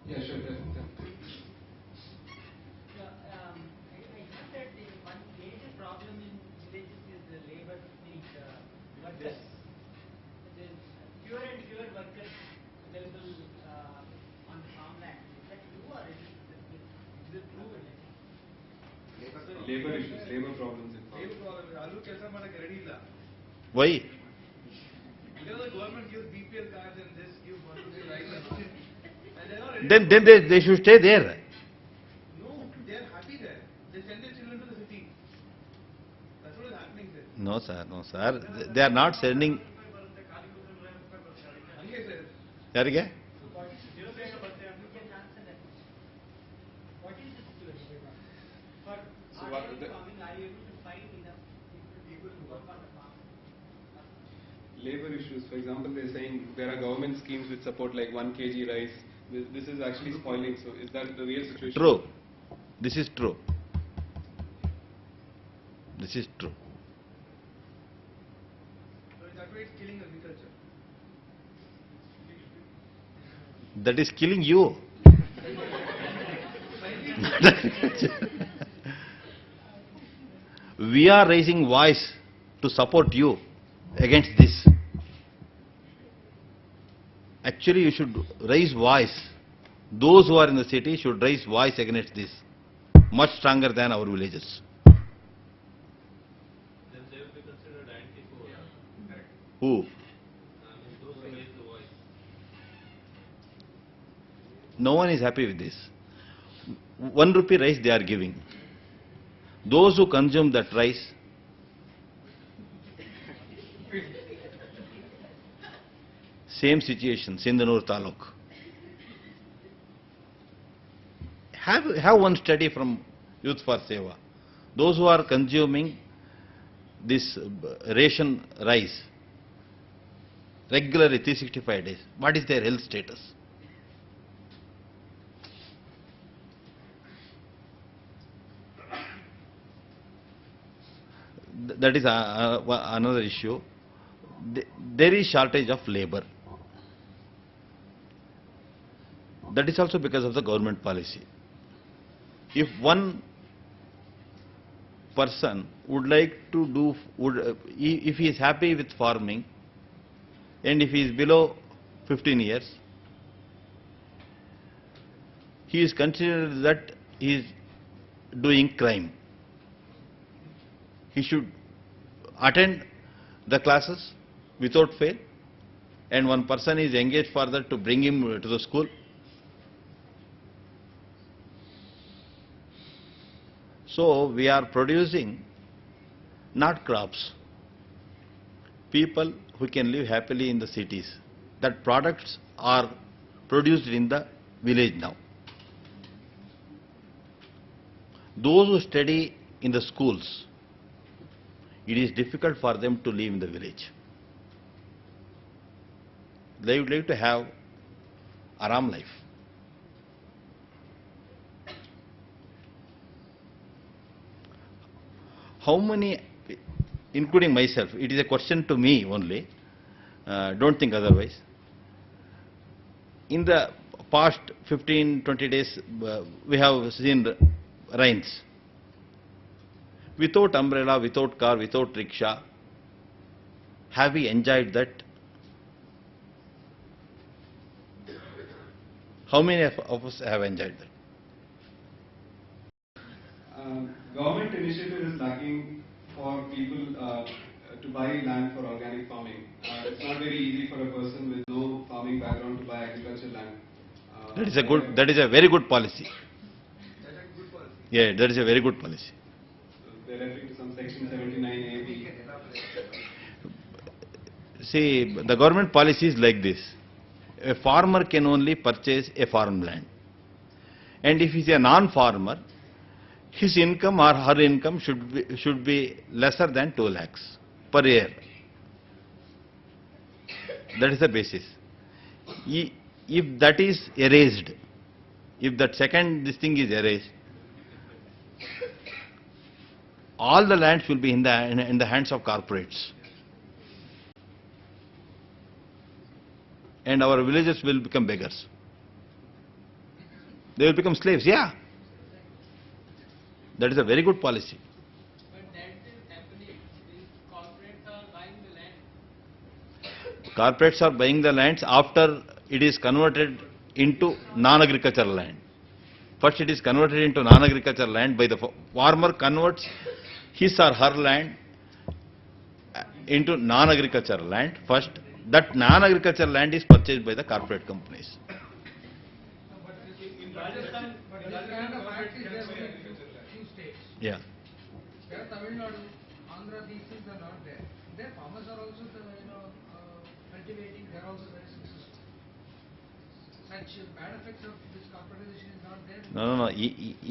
Yeah, sure. Definitely. I thought that the one major problem in villages is the labor needs, workers. There is fewer and fewer workers available on the farmland. Is that true or is it true? Labor issues, labor problems in farming. Why? Because the government gives BPL cards and this gives one to the right and they're not ready. Then they should stay there. No, they're happy there. They send their children to the city. That's what is happening there. No, sir. No, sir. They are not sending. Hangge sir. ಯಾರಿಗೆ? What is the situation? For organic farming, are you able to find enough people to work on the farm? Labor issues, for example, they're saying there are government schemes which support like 1 kg rice. This is actually spoiling. So is that the real situation? True. This is true. This is true. So that way it's killing agriculture. That is killing you. We are raising voice to support you against this. Actually, you should raise voice. Those who are in the city should raise voice against this, much stronger than our villages. Then they will be considered anti-poor. Who? Those who raise the voice. No one is happy with this. 1 rupee rice they are giving. Those who consume that rice, same situation, Sindhanur Taluk. Have one study from Youth for Seva. Those who are consuming this ration rice regularly 365 days, what is their health status? That is another issue. There is shortage of labor. That is also because of the government policy. If one person would like to do, if he is happy with farming and if he is below 15 years, he is considered that he is doing crime. He should attend the classes without fail, and one person is engaged further to bring him to the school. So we are producing not crops, people who can live happily in the cities. That products are produced in the village now. Those who study in the schools, it is difficult for them to live in the village. They would like to have a Aram life. How many, including myself, it is a question to me only, don't think otherwise. In the past 15-20 days, we have seen rains. Without umbrella, without car, without rickshaw, have we enjoyed that? How many of us have enjoyed that? Government initiative is lacking for people to buy land for organic farming. It's not very easy for a person with no farming background to buy agricultural land. That is a very good policy. That's a good policy. Yeah, that is a very good policy. They're referring to some section 79A, B. See, the government policy is like this. A farmer can only purchase a farmland. And if he is a non-farmer, his income or her income should be lesser than 2 lakhs per year. That is the basis. If that is erased, if that this thing is erased, all the lands will be in the hands of corporates. And our villages will become beggars. They will become slaves, yeah. That is a very good policy. But that is happening. These corporates are buying the land. Corporates are buying the lands after it is converted into non-agricultural land. First it is converted into non-agricultural land by the farmer converts his or her land into non-agricultural land first. That non-agricultural land is purchased by the corporate companies. In Rajasthan, But this kind of act is there only in few states. Yeah. Where Tamil Nadu, Andhra, these things are not there. Their farmers are also, cultivating, they are also very successful. Such bad effects of this corporatization is not there. No.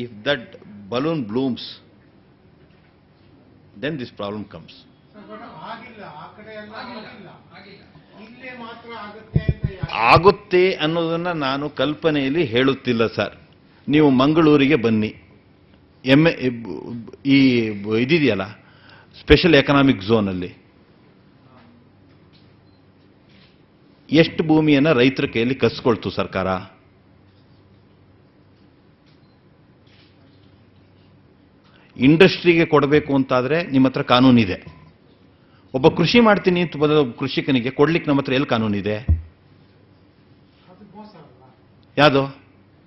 If that balloon blooms, then this problem comes. ಆಗಿಲ್ಲ ಆ ಕಡೆ ಎಲ್ಲ ಆಗಿಲ್ಲ ಆಗಿಲ್ಲ. ಇಲ್ಲೇ ಮಾತ್ರ ಆಗುತ್ತೆ ಅಂತ ಆಗುತ್ತೆ ಅನ್ನೋದನ್ನ ನಾನು ಕಲ್ಪನೆಯಲ್ಲಿ ಹೇಳುತ್ತಿಲ್ಲ ಸರ್. ನೀವು ಮಂಗಳೂರಿಗೆ ಬನ್ನಿ, ಈ ಇದಿದೆಯಲ್ಲ ಸ್ಪೆಷಲ್ ಎಕನಾಮಿಕ್ ಝೋನಲ್ಲಿ ಎಷ್ಟು ಭೂಮಿಯನ್ನು ರೈತರ ಕೈಯಲ್ಲಿ ಕಸ್ಕೊಳ್ತು ಸರ್ಕಾರ? ಇಂಡಸ್ಟ್ರಿಗೆ ಕೊಡಬೇಕು ಅಂತಾದ್ರೆ ನಿಮ್ಮ ಹತ್ರ ಕಾನೂನಿದೆ. ಒಬ್ಬ ಕೃಷಿ ಮಾಡ್ತೀನಿ ಅಂತ ಬಂದ ಕೃಷಿಕನಿಗೆ ಕೊಡ್ಲಿಕ್ಕೆ ನಮ್ಮ ಹತ್ರ ಎಲ್ಲಿ ಕಾನೂನಿದೆ? ಅದು ಮೋಸ ಅಲ್ಲ. ಯಾವುದು?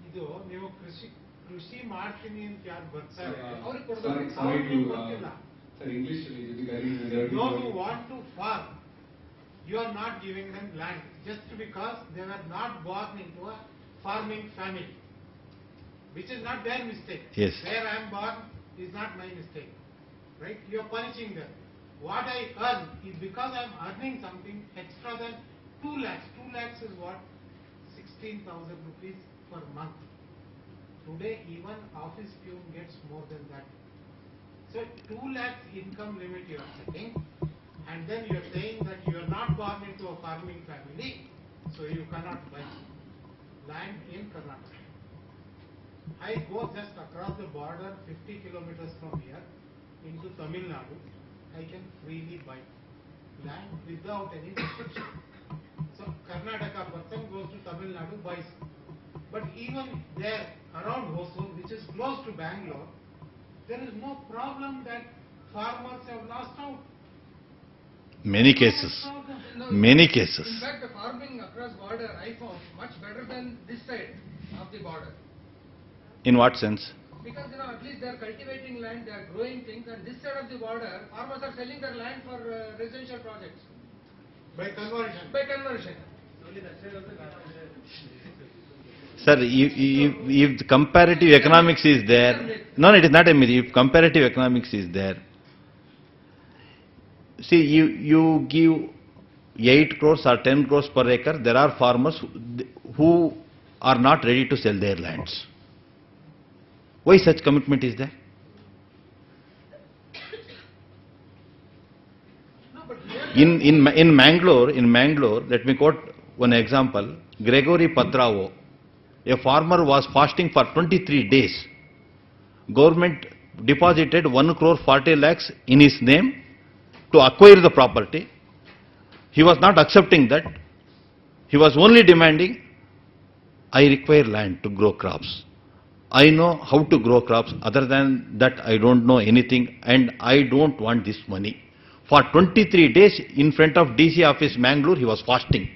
ಇದು ನೀವು ಕೃಷಿ ಮಾಡ್ತೀನಿ ಅಂತ ಯಾರು ಬರ್ತಾರೆ ಅವ್ರಿಗೆ Sorry, ಕೊಡಬೇಕು. sorry to, ಗೊತ್ತಿಲ್ಲ. sir, English, Those who want to farm, you are not giving them land just because they were not born into a farming family, which is not their mistake. Yes. Where I am born is not my mistake, right? You are punishing them. What I earn is because I am earning something extra than 2 lakhs. 2 lakhs is what? 16,000 rupees per month. Today even office peon gets more than that. So 2 lakhs income limit you are setting, and then you are saying that you are not born into a farming family, so you cannot buy land in Karnataka. I go just across the border 50 kilometers from here into Tamil Nadu, I can freely buy land without any restriction. So Karnataka person goes to Tamil Nadu, buys. But even there around Hosur, which is close to Bangalore, there is no problem that farmers have lost out. Many cases. Many cases. In fact, the farming across border I found much better than this side of the border. In what sense? Because at least they are cultivating land, they are growing things, and this side of the border, farmers are selling their land for residential projects By conversion. by conversion. Sir, if the comparative economics is there, no, it is not a myth. If comparative economics is there, see, you give 8 crores or 10 crores per acre, there are farmers who are not ready to sell their lands. Why such commitment is there? No, but here In Mangalore, let me quote one example. Gregory Padrao, a farmer was fasting for 23 days. Government deposited 1 crore 40 lakhs in his name to acquire the property. He was not accepting that. He was only demanding, I require land to grow crops. I know how to grow crops. Other than that, I don't know anything, and I don't want this money. For 23 days in front of DC office Mangalore, he was fasting.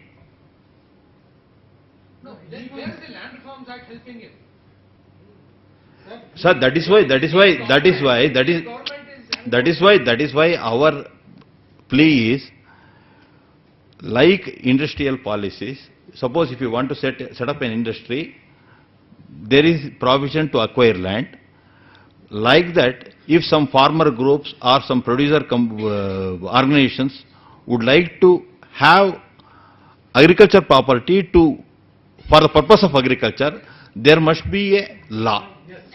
no, then where is the Land Reforms Act helping him? Sir, that is why our plea is, like industrial policies, suppose if you want to set up an industry, there is provision to acquire land. Like that, if some farmer groups or some producer organizations would like to have agriculture property for the purpose of agriculture, there must be a law.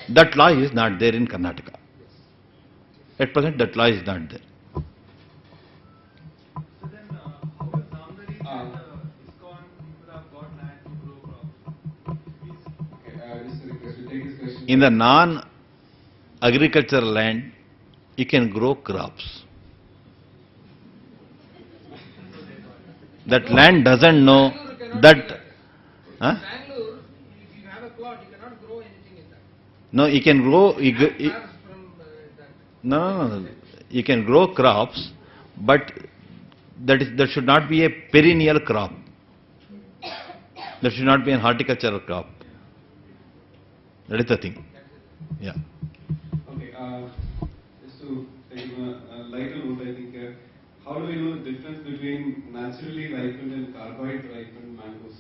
That law is not there in Karnataka. At present, that law is not there. So then, how is Samdari and ISKCON people have got land to grow crops? Okay, just a request, we take this question. In the non-agricultural land, you can grow crops. That land doesn't know that. Huh? Bangalore, if you have have a plot, you cannot grow anything in that. No, you can grow. Flowers from that. No. You can grow crops, but that should not be a perennial crop. That should not be an horticultural crop. That is the thing. Yeah. Okay, just to take a lighter note, I think, how do we know the difference between naturally ripened and carbide ripened mangoes?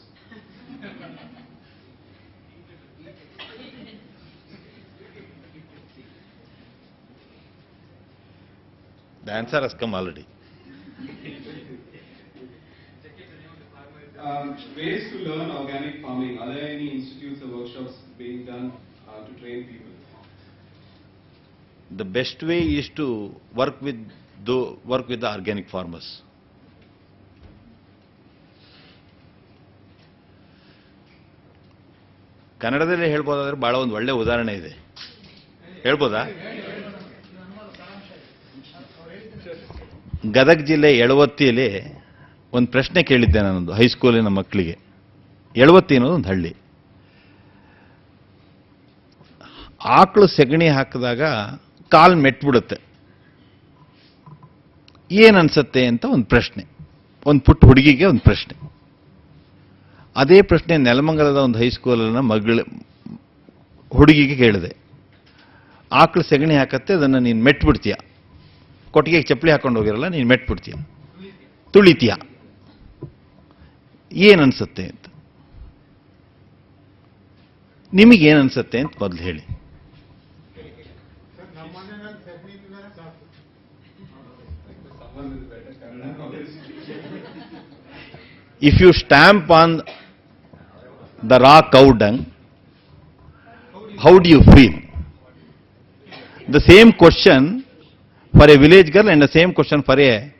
The answer has come already. Ways to learn organic farming. Are there any institutes or workshops being done to train people? The best way is to work with the organic farmers. ಕನ್ನಡದಲ್ಲಿ ಹೇಳ್ಬೋದಾದ್ರೆ ಬಹಳ ಒಂದು ಒಳ್ಳೆ ಉದಾಹರಣೆ ಇದೆ. ಹೇಳ್ಬೋದಾ? ಗದಗ ಜಿಲ್ಲೆ ಯಳವತ್ತಿಯಲ್ಲಿ ಒಂದು ಪ್ರಶ್ನೆ ಕೇಳಿದ್ದೆ ನಾನೊಂದು ಹೈಸ್ಕೂಲಿನ ಮಕ್ಕಳಿಗೆ. ಯಳವತ್ತಿ ಅನ್ನೋದು ಒಂದು ಹಳ್ಳಿ. ಆಕಳು ಸೆಗಣಿ ಹಾಕಿದಾಗ ಕಾಲು ಮೆಟ್ಬಿಡುತ್ತೆ. ಏನನ್ಸತ್ತೆ ಅಂತ ಒಂದು ಪ್ರಶ್ನೆ. ಒಂದು ಪುಟ್ಟ ಹುಡುಗಿಗೆ ಒಂದು ಪ್ರಶ್ನೆ. ಅದೇ ಪ್ರಶ್ನೆ ನೆಲಮಂಗಲದ ಒಂದು ಹೈಸ್ಕೂಲಿನ ಹುಡುಗಿಗೆ ಕೇಳಿದೆ. ಆಕಳು ಸೆಗಣಿ ಹಾಕತ್ತೆ, ಅದನ್ನು ನೀನು ಮೆಟ್ಬಿಡ್ತೀಯ. ಕೊಟ್ಟಿಗೆಗೆ ಚಪ್ಪಲಿ ಹಾಕೊಂಡು ಹೋಗಿರಲ್ಲ, ನೀನು ಮೆಟ್ಬಿಡ್ತೀಯ, ತುಳಿತೀಯ. ಏನನ್ಸುತ್ತೆ ಅಂತ. ನಿಮಗೇನನ್ಸುತ್ತೆ ಅಂತ ಮೊದಲು ಹೇಳಿ. If you stamp on the raw cow dung, how do you feel? The same question for a village girl and the same question for a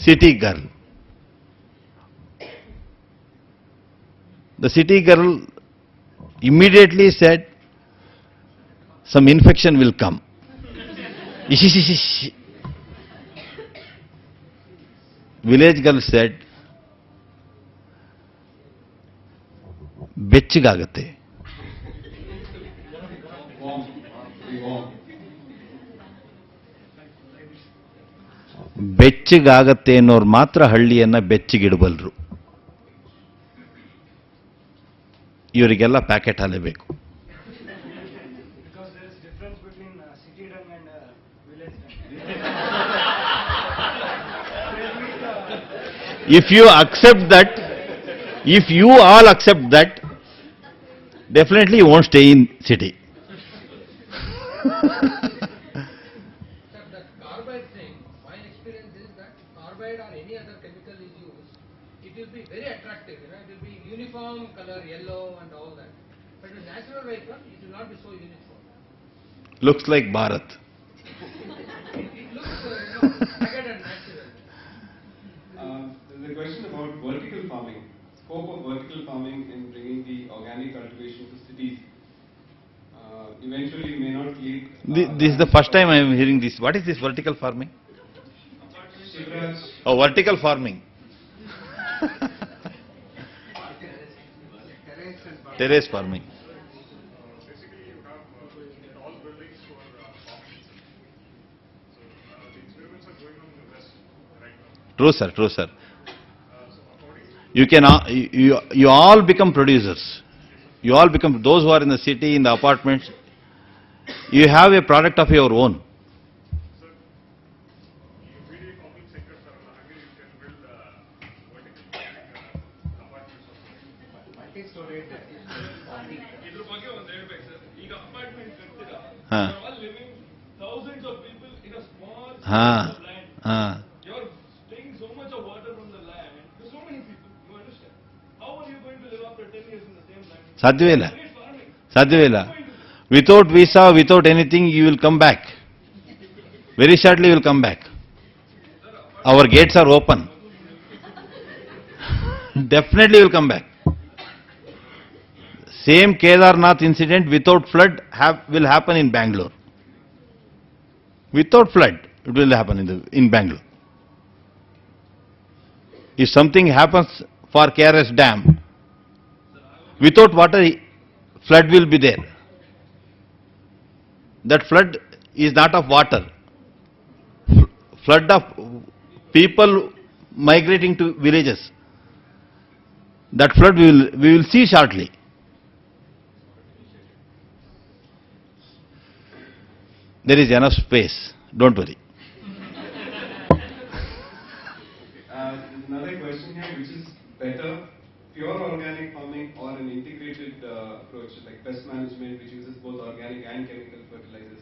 city girl. The city girl immediately said, some infection will come. Village girl said, ಬೆಚ್ಚಗಾಗತ್ತೆ. ಬೆಚ್ಚಗಾಗತ್ತೆ ಅನ್ನೋರು ಮಾತ್ರ ಹಳ್ಳಿಯನ್ನ ಬೆಚ್ಚಗಿಡಬಲ್ಲರು. ಇವರಿಗೆಲ್ಲ packet ಹಾಲೇ ಬೇಕು. Because there is difference between city dung and village dung. If you accept that, if you all accept that, definitely you won't stay in city. Sir, that carbide thing, my experience is that carbide or any other chemical is used, it will be very attractive, it will be uniform color, yellow and all that. But with natural vehicle, it will not be so uniform. Looks like Bharat. It looks, rugged and natural. There's a question about vertical farming. Scope of vertical farming in bringing the organic cultivation to cities. Eventually may not lead. This is the first time I am hearing this. What is this vertical farming? Shivraj, Oh, vertical farming. Terrace farming. Basically, you have tall buildings for farming. So the experiments are going on in the West right now. True, sir. True, sir. So according to You can you all become producers. You all become those who are in the city, in the apartments. You have a product of your own. the immediate public sectors are hungry, you can build vertical farming apartments also. ಇದ್ರ ಬಗ್ಗೆ ಒಂದು ಹೇಳ್ಬೇಕು sir. ಈಗ apartment ಕಟ್ತೀರಾ, ಹಾ. you are all living thousands of people in a small ಹಾ, space of land. ಹಾ. You are taking so much of water from the land to so many people. You understand? How are you going to live after 10 years in the same land? ಸಾಧ್ಯವೇ ಇಲ್ಲ. It's farming. ಸಾಧ್ಯವೇ ಇಲ್ಲ. Without visa, without anything, you will come back. Very shortly you will come back. Our gates are open. Definitely you will come back. Same Kedarnath incident without flood will happen in Bangalore. Without flood, it will happen in Bangalore. If something happens for KRS Dam, without water, flood will be there. That flood is not of water. Flood of people migrating to villages. That flood we will see shortly. There is enough space, don't worry. Another question here, which is better, pure organic farming or an integrated approach like pest management, which uses both organic and chemical fertilizers?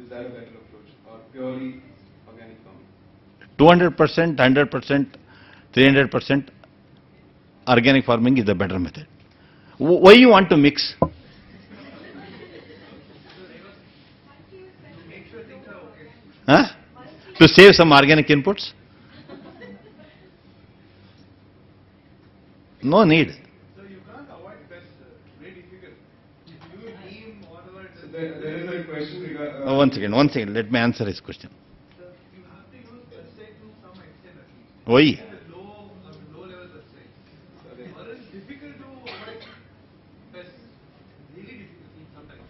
Is that a better approach, or purely organic farming? 200%, 100%, 300% organic farming is the better method. Why you want to mix? Make sure things are okay. Huh? To save some organic inputs? No need. So you can't avoid pests. Very difficult. If you neem, whatever it So is, there is a question regarding. One second, let me answer his question. so you have to use pesticide to some extent at least. Why? The low level pesticide. Or it's difficult to avoid pests. Really difficult sometimes.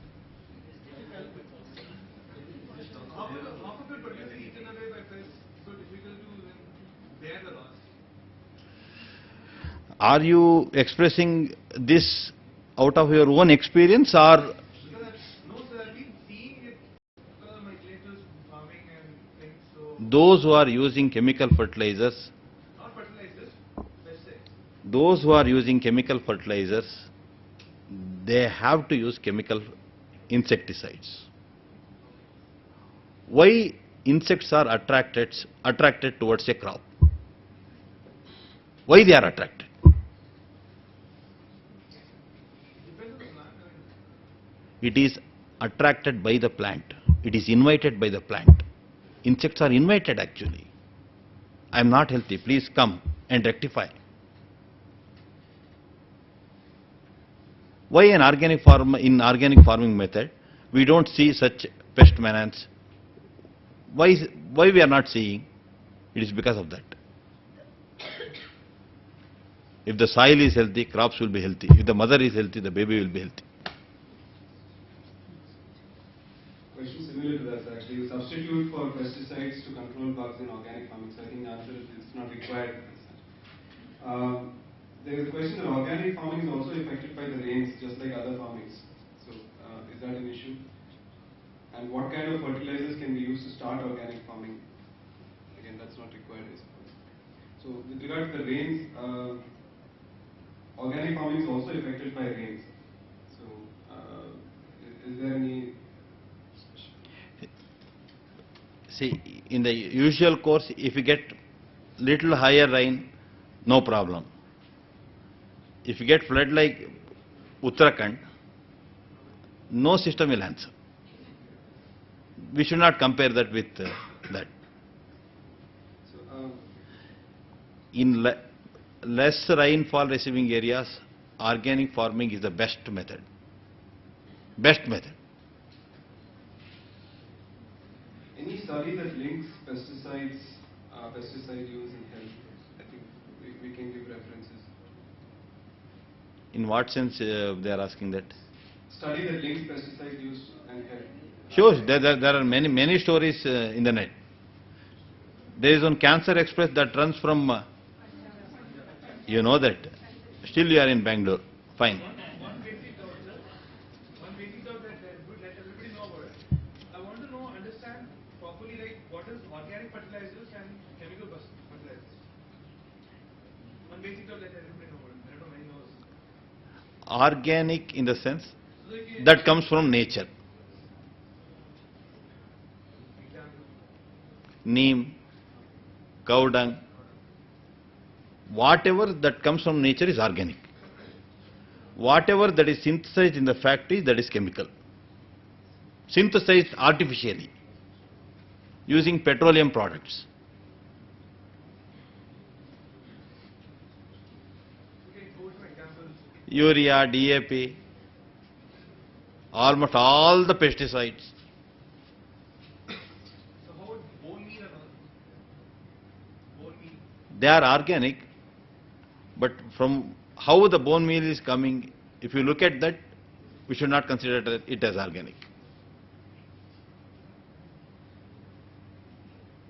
Half of it but getting eaten away by pests, so difficult to then bear the loss. Are you expressing this out of your own experience or? Because no, sir, I've been seeing it because of my relatives farming and things, so Those who are using chemical fertilizers, not fertilizers, pesticides. those who are using chemical fertilizers, they have to use chemical insecticides. Why insects are attracted towards a crop? Why they are attracted? Depends on the plant. It is attracted by the plant. It is invited by the plant. Insects are invited actually. I am not healthy, please come and rectify. Why in organic farming method we don't see such pest menace? Why we are not seeing? It is because of that. If the soil is healthy, crops will be healthy. If the mother is healthy, the baby will be healthy. Question similar to that actually. You substitute for pesticides to control bugs in organic farming. So I think the answer is it's not required. There is a question that organic farming is also affected by the rains, just like other farmings. So is that an issue? And what kind of fertilizers can be used to start organic farming? Again, that's not required, I suppose. So with regard to the rains, organic farming is also affected by rains. So is there any? See, in the usual course, if you get little higher rain, no problem. If you get flood like Uttarakhand, no system will answer. We should not compare that with that. So, In less rainfall receiving areas, organic farming is the best method. Best method. any study that links pesticide use in health? I think we can give references. In what sense they are asking that? Study that links pesticide use and health. Sure, there are many stories in the net. There is one Cancer Express that runs from, you know that. Still you are in Bangalore. Fine. One basic doubt, sir. One basic doubt that would let everybody know about it. I want to understand properly, like, what is organic fertilizers and chemical fertilizers. One basic doubt that everybody know about it. I don't know many knows. Organic in the sense So like, that comes from nature. example. Neem, cow dung, whatever that comes from nature is organic. Whatever that is synthesized in the factory, that is chemical. Synthesized artificially using petroleum products. Okay, go to examples. Urea, DAP, almost all the pesticides. So how would bone meal and all? Bone meal. They are organic, but from how the bone meal is coming, if you look at that, We should not consider it as organic.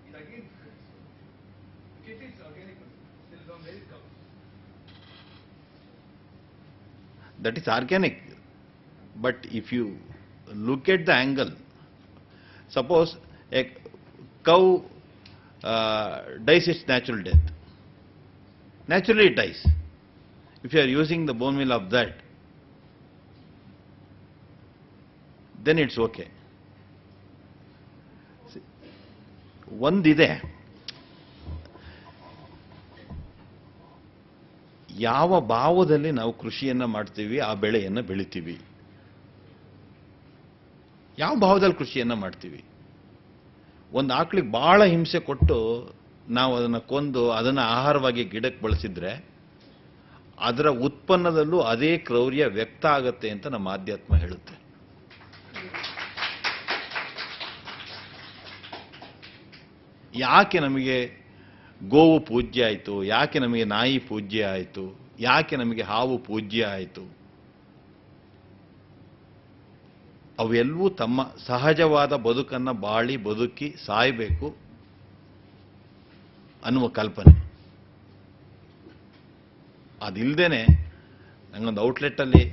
It again depends. If it's organic, still on where it comes. That is organic. But if you look at the angle, suppose a cow dies its natural death. Naturally it dies. If you are using the bone meal of that, then it's okay. ಒಂದಿದೆ, ಯಾವ ಭಾವದಲ್ಲಿ ನಾವು ಕೃಷಿಯನ್ನು ಮಾಡ್ತೀವಿ ಆ ಬೆಳೆಯನ್ನು ಬೆಳಿತೀವಿ. ಯಾವ ಭಾವದಲ್ಲಿ ಕೃಷಿಯನ್ನು ಮಾಡ್ತೀವಿ. ಒಂದು ಆಕಳಿಗೆ ಬಹಳ ಹಿಂಸೆ ಕೊಟ್ಟು ನಾವು ಅದನ್ನು ಕೊಂದು ಅದನ್ನು ಆಹಾರವಾಗಿ ಗಿಡಕ್ಕೆ ಬಳಸಿದ್ರೆ ಅದರ ಉತ್ಪನ್ನದಲ್ಲೂ ಅದೇ ಕ್ರೌರ್ಯ ವ್ಯಕ್ತ ಆಗತ್ತೆ ಅಂತ ನಮ್ಮ ಆಧ್ಯಾತ್ಮ ಹೇಳುತ್ತೆ. ಯಾಕೆ ನಮಗೆ ಗೋವು ಪೂಜ್ಯ ಆಯಿತು, ಯಾಕೆ ನಮಗೆ ನಾಯಿ ಪೂಜ್ಯ ಆಯಿತು, ಯಾಕೆ ನಮಗೆ ಹಾವು ಪೂಜ್ಯ ಆಯಿತು? ಅವೆಲ್ಲವೂ ತಮ್ಮ ಸಹಜವಾದ ಬದುಕನ್ನು ಬಾಳಿ ಬದುಕಿ ಸಾಯಬೇಕು ಅನ್ನುವ ಕಲ್ಪನೆ. ಅದಿಲ್ಲದೇನೆ ನಂಗೊಂದು ಔಟ್ಲೆಟ್ಟಲ್ಲಿ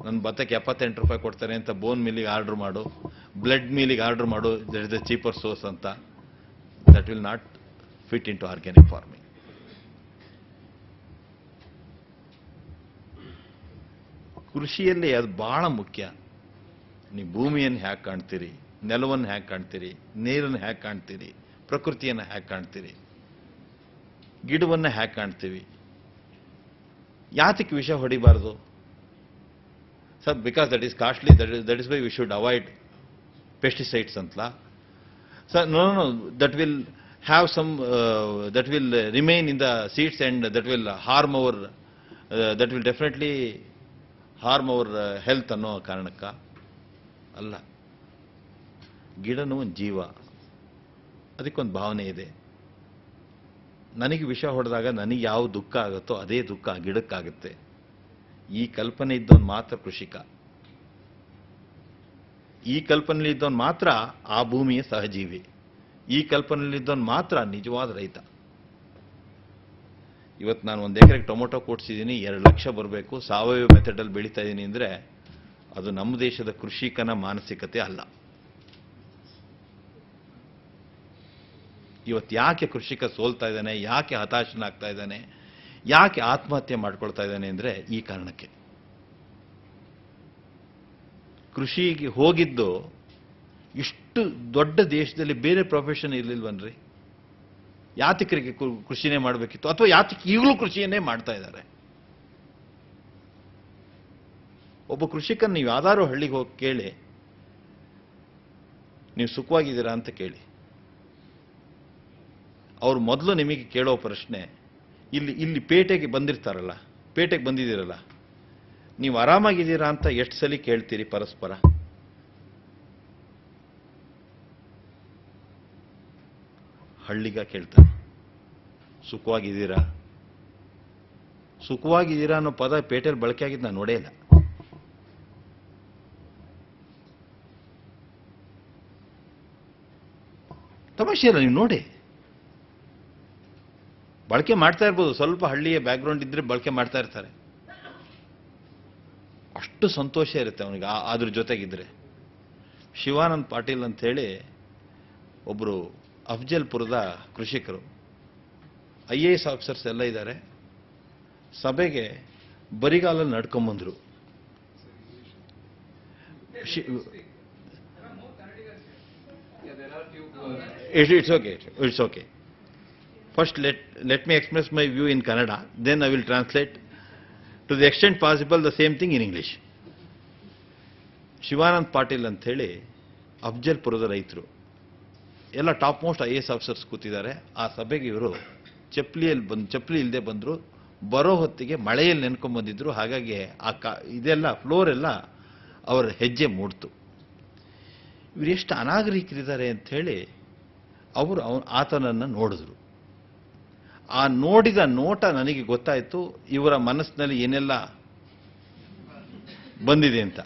ನನ್ನ ಭತ್ತಕ್ಕೆ 78 ರೂಪಾಯಿ ಕೊಡ್ತಾರೆ ಅಂತ ಬೋನ್ ಮಿಲ್ಲಿಗೆ ಆರ್ಡರ್ ಮಾಡು, ಬ್ಲಡ್ ಮಿಲ್ಲಿಗೆ ಆರ್ಡರ್ ಮಾಡು, that is the cheaper source ಅಂತ, that will not fit into organic farming. ಕೃಷಿಯಲ್ಲಿ ಅದು ಬಹಳ ಮುಖ್ಯ. ನೀವು ಭೂಮಿಯನ್ನು ಹ್ಯಾಕ್ ಕಾಣ್ತೀರಿ, ನೆಲವನ್ನು ಹ್ಯಾಕ್ ಕಾಣ್ತೀರಿ, ನೀರನ್ನು ಹ್ಯಾಕ್ ಕಾಣ್ತೀರಿ, ಪ್ರಕೃತಿಯನ್ನು ಹ್ಯಾಕ್ ಕಾಣ್ತೀರಿ, ಗಿಡವನ್ನು ಹ್ಯಾಕ್ ಕಾಣ್ತೀವಿ. ಯಾತಕ್ಕೆ ವಿಷ ಹೊಡಿಬಾರ್ದು sir? Because that is costly, that is why we should avoid pesticides ಅಂತಲ್ಲ sir? No, that will have some, that will remain in the seeds and that will harm our, that will definitely harm our health ಅನ್ನೋ ಕಾರಣಕ್ಕ ಅಲ್ಲ. ಗಿಡನೂ ಒಂದು ಜೀವ, ಅದಕ್ಕೊಂದು ಭಾವನೆ ಇದೆ. ನನಗೆ ವಿಷ ಹೊಡೆದಾಗ ನನಗೆ ಯಾವ ದುಃಖ ಆಗುತ್ತೋ ಅದೇ ದುಃಖ ಆ ಗಿಡಕ್ಕಾಗುತ್ತೆ. ಈ ಕಲ್ಪನೆ ಇದ್ದವನು ಮಾತ್ರ ಕೃಷಿಕ, ಈ ಕಲ್ಪನೆಯಲ್ಲಿ ಇದ್ದವನು ಮಾತ್ರ ಆ ಭೂಮಿಯ ಸಹಜೀವಿ, ಈ ಕಲ್ಪನೆಯಲ್ಲಿ ಇದ್ದವನು ಮಾತ್ರ ನಿಜವಾದ ರೈತ. ಇವತ್ತು ನಾನು 1 ಎಕರೆಗೆ ಟೊಮೊಟೊ ಕೊಡ್ಸಿದ್ದೀನಿ, 2 ಲಕ್ಷ ಬರಬೇಕು, ಸಾವಯವ ಮೆಥಡಲ್ಲಿ ಬೆಳೀತಾ ಇದ್ದೀನಿ ಅಂದರೆ ಅದು ನಮ್ಮ ದೇಶದ ಕೃಷಿಕನ ಮಾನಸಿಕತೆ ಅಲ್ಲ. ಇವತ್ತು ಯಾಕೆ ಕೃಷಿಕ ಸೋಲ್ತಾ ಇದ್ದಾನೆ, ಯಾಕೆ ಹತಾಶನಾಗ್ತಾ ಇದ್ದಾನೆ, ಯಾಕೆ ಆತ್ಮಹತ್ಯೆ ಮಾಡ್ಕೊಳ್ತಾ ಇದ್ದಾನೆ ಅಂದರೆ ಈ ಕಾರಣಕ್ಕೆ. ಕೃಷಿಗೆ ಹೋಗಿದ್ದು, ಇಷ್ಟು ದೊಡ್ಡ ದೇಶದಲ್ಲಿ ಬೇರೆ ಪ್ರೊಫೆಷನ್ ಇರಲಿಲ್ವನ್ರಿ? ಯಾತಕರಿಗೆ ಕೃಷಿನೇ ಮಾಡಬೇಕಿತ್ತು, ಅಥವಾ ಯಾತಕ್ಕೆ ಈಗಲೂ ಕೃಷಿಯನ್ನೇ ಮಾಡ್ತಾ ಇದ್ದಾರೆ? ಒಬ್ಬ ಕೃಷಿಕನ ನೀವು ಯಾವ್ದಾದ್ರು ಹಳ್ಳಿಗೆ ಹೋಗಿ ಕೇಳಿ, ನೀವು ಸುಖವಾಗಿದ್ದೀರಾ ಅಂತ ಕೇಳಿ. ಅವ್ರು ಮೊದಲು ನಿಮಗೆ ಕೇಳೋ ಪ್ರಶ್ನೆ, ಇಲ್ಲಿ ಪೇಟೆಗೆ ಬಂದಿರ್ತಾರಲ್ಲ, ಪೇಟೆಗೆ ಬಂದಿದ್ದೀರಲ್ಲ, ನೀವು ಆರಾಮಾಗಿದ್ದೀರಾ ಅಂತ ಎಷ್ಟು ಸಲ ಕೇಳ್ತೀರಿ ಪರಸ್ಪರ? ಹಳ್ಳಿಗ ಕೇಳ್ತಾರೆ, ಸುಖವಾಗಿದ್ದೀರಾ? ಸುಖವಾಗಿದ್ದೀರಾ ಅನ್ನೋ ಪದ ಪೇಟೆಯಲ್ಲಿ ಬಳಕೆ ಆಗಿದ್ದು ನಾನು ನೋಡೇ ಇಲ್ಲ. ತಮಾಷೆ ಇಲ್ಲ, ನೀವು ನೋಡಿ. ಬಳಕೆ ಮಾಡ್ತಾ ಇರ್ಬೋದು, ಸ್ವಲ್ಪ ಹಳ್ಳಿಯ ಬ್ಯಾಕ್ಗ್ರೌಂಡ್ ಇದ್ರೆ ಬಳಕೆ ಮಾಡ್ತಾ ಇರ್ತಾರೆ. ಅಷ್ಟು ಸಂತೋಷ ಇರುತ್ತೆ ಅವನಿಗೆ ಅದ್ರ ಜೊತೆಗಿದ್ರೆ. ಶಿವಾನಂದ್ ಪಾಟೀಲ್ ಅಂತ ಹೇಳಿ ಒಬ್ಬರು ಅಫ್ಜಲ್ಪುರದ ಕೃಷಿಕರು, IAS ಆಫೀಸರ್ಸ್ ಎಲ್ಲ ಇದ್ದಾರೆ. ಸಭೆಗೆ ಬರಿಗಾಲಲ್ಲಿ ನಡ್ಕೊಂಬಂದ್ರು. It's okay. First, let me express my view in Kannada, then I will translate to the extent possible the same thing in English. Shivanand Patil ಅಂತ ಹೇಳಿ ಅಫ್ಜಲ್ಪುರದ ರೈತರು, ಎಲ್ಲ ಟಾಪ್ ಮೋಸ್ಟ್ IAS ಆಫೀಸರ್ಸ್ ಕೂತಿದ್ದಾರೆ. ಆ ಸಭೆಗೆ ಇವರು ಚಪ್ಪಲಿ ಇಲ್ಲದೆ ಬಂದರು. ಬರೋ ಹೊತ್ತಿಗೆ ಮಳೆಯಲ್ಲಿ ನೆನ್ಕೊಂಡ್ಬಂದಿದ್ರು. ಹಾಗಾಗಿ ಇದೆಲ್ಲ ಫ್ಲೋರ್ ಎಲ್ಲ ಅವರ ಹೆಜ್ಜೆ ಮೂಡ್ತು. ಇವರು ಎಷ್ಟು ಅನಾಗರಿಕರಿದ್ದಾರೆ ಅಂಥೇಳಿ ಅವರು ಆತನನ್ನು ನೋಡಿದ್ರು. ಆ ನೋಡಿದ ನೋಟ ನನಗೆ ಗೊತ್ತಾಯಿತು ಇವರ ಮನಸ್ಸಿನಲ್ಲಿ ಏನೆಲ್ಲ ಬಂದಿದೆ ಅಂತ.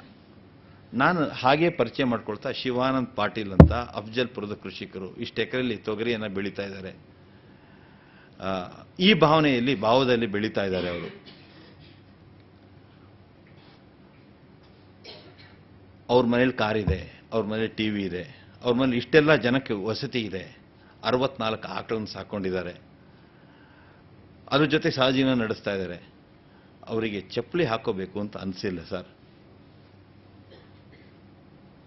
ನಾನು ಹಾಗೆ ಪರಿಚಯ ಮಾಡ್ಕೊಳ್ತಾ ಶಿವಾನಂದ್ ಪಾಟೀಲ್ ಅಂತ ಅಫ್ಜಲ್ಪುರದ ಕೃಷಿಕರು, ಇಷ್ಟು ಎಕರೆಯಲ್ಲಿ ತೊಗರಿಯನ್ನು ಬೆಳೀತಾ ಇದ್ದಾರೆ. ಈ ಭಾವದಲ್ಲಿ ಬೆಳೀತಾ ಇದ್ದಾರೆ ಅವರು. ಅವ್ರ ಮನೇಲಿ ಕಾರ್ ಇದೆ, ಅವ್ರ ಮನೇಲಿ ಟಿವಿ ಇದೆ, ಅವ್ರ ಮನೇಲಿ ಇಷ್ಟೆಲ್ಲ ಜನಕ್ಕೆ ವಸತಿ ಇದೆ, 64 ಆಕಳನ್ನು ಸಾಕೊಂಡಿದ್ದಾರೆ, ಅದ್ರ ಜೊತೆ ಸಹಜೀವನ ನಡೆಸ್ತಾ ಇದ್ದಾರೆ. ಅವರಿಗೆ ಚಪ್ಪಲಿ ಹಾಕೋಬೇಕು ಅಂತ ಅನಿಸಿಲ್ಲ ಸರ್.